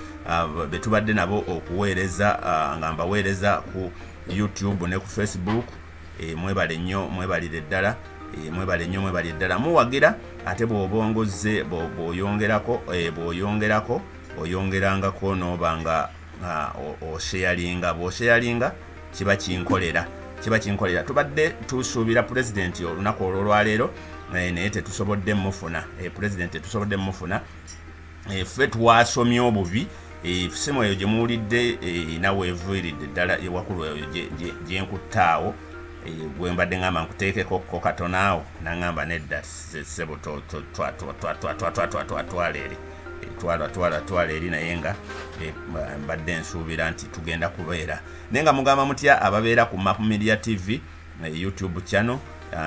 betubadde nabo okuweereza ngamba weereza ku YouTube ne ku Facebook mwebale nnyo mwebalire ddala mwebale nnyo mwebalire ddala muwagira ate bw'obongoze bw'oyongerako oyongerangako n'obanga bw'osharinga kiba kinkolera tubadde tusuubira pulezidenti olunaku olwaleero naye tetusobodde mufuna pulezidenti tetusobodde mufuna ffe twasomye obubi simu eyo gye muwulidde nawe eviiridde ddala ewakulu eyo gye nkuttaawo gwe mbadde ngamba nkuteekeko katonaawo naŋŋamba nedda ssebo twala eri naye nga mbadde nsuubira nti tugenda kubeera naye nga mugamba mutya ababeera ku Map Media TV YouTube channel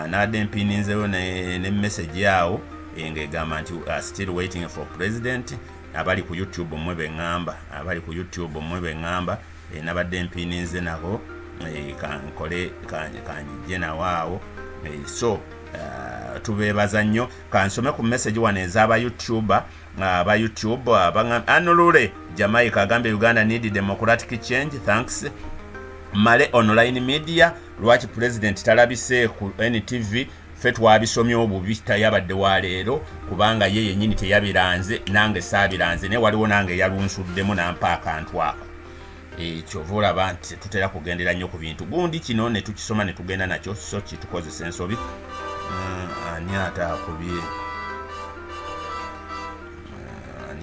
nadde mpininzeyo ne message yawo ng'egamba nti still waiting for president abali ku YouTube mmwe beŋŋamba nabadde mpininze nabo kankole kanjije nawaawo so tubeebaza nnyo kansome ku message wano ez'aba YouTube Anulule Jamaica agambye Uganda need democratic change thanks Male online media lwaki president talabise ku NTV ffe twabisomye obubi tayabadde waleero kubanga ye yennyini teyabiranze nange saabiranze naye waliwo nange yalunsuddemu nampa akantu ako kyova olaba nti tutera kugendera nnyo ku bintu gundi kino ne tukisoma ne tugenda nakyo so kitukozesa ensobi ani ate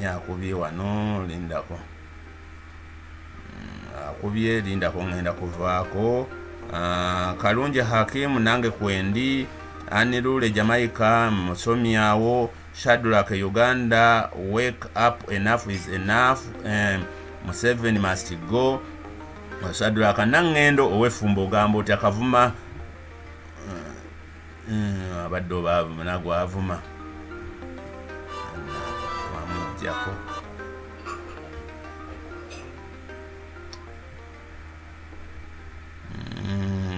akubye wano lindako lindako ngenda kuvaako Kalungi Hakimu nange kwendi Anilule Jamaica musomyawo Shadrack Uganda wake up enough is enough Museveni must go Shadrack nangendo owefumbo ogamba oti akavuma abadde nagwo avuma wamujjako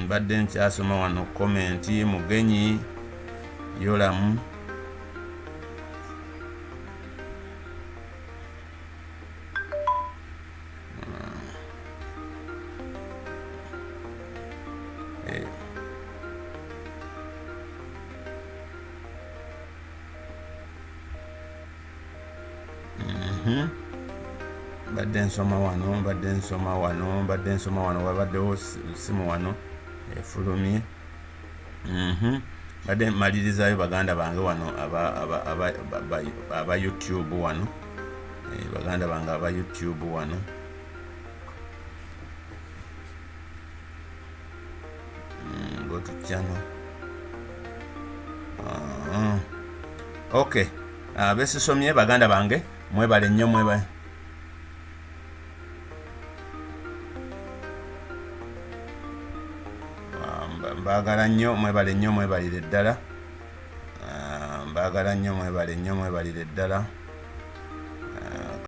badde nkyasoma wano komenti mugenyi yolamu badde nsoma wano wabaddewo simu wano efulumye badde malirizayo baganda bange wano aba YouTube wano baganda bange aba YouTube wano go to channel okay besisomye baganda bange mwebale nnyo mwebale mbagala nnyo mwebalire ddala mbagala nnyo mwebalire ddala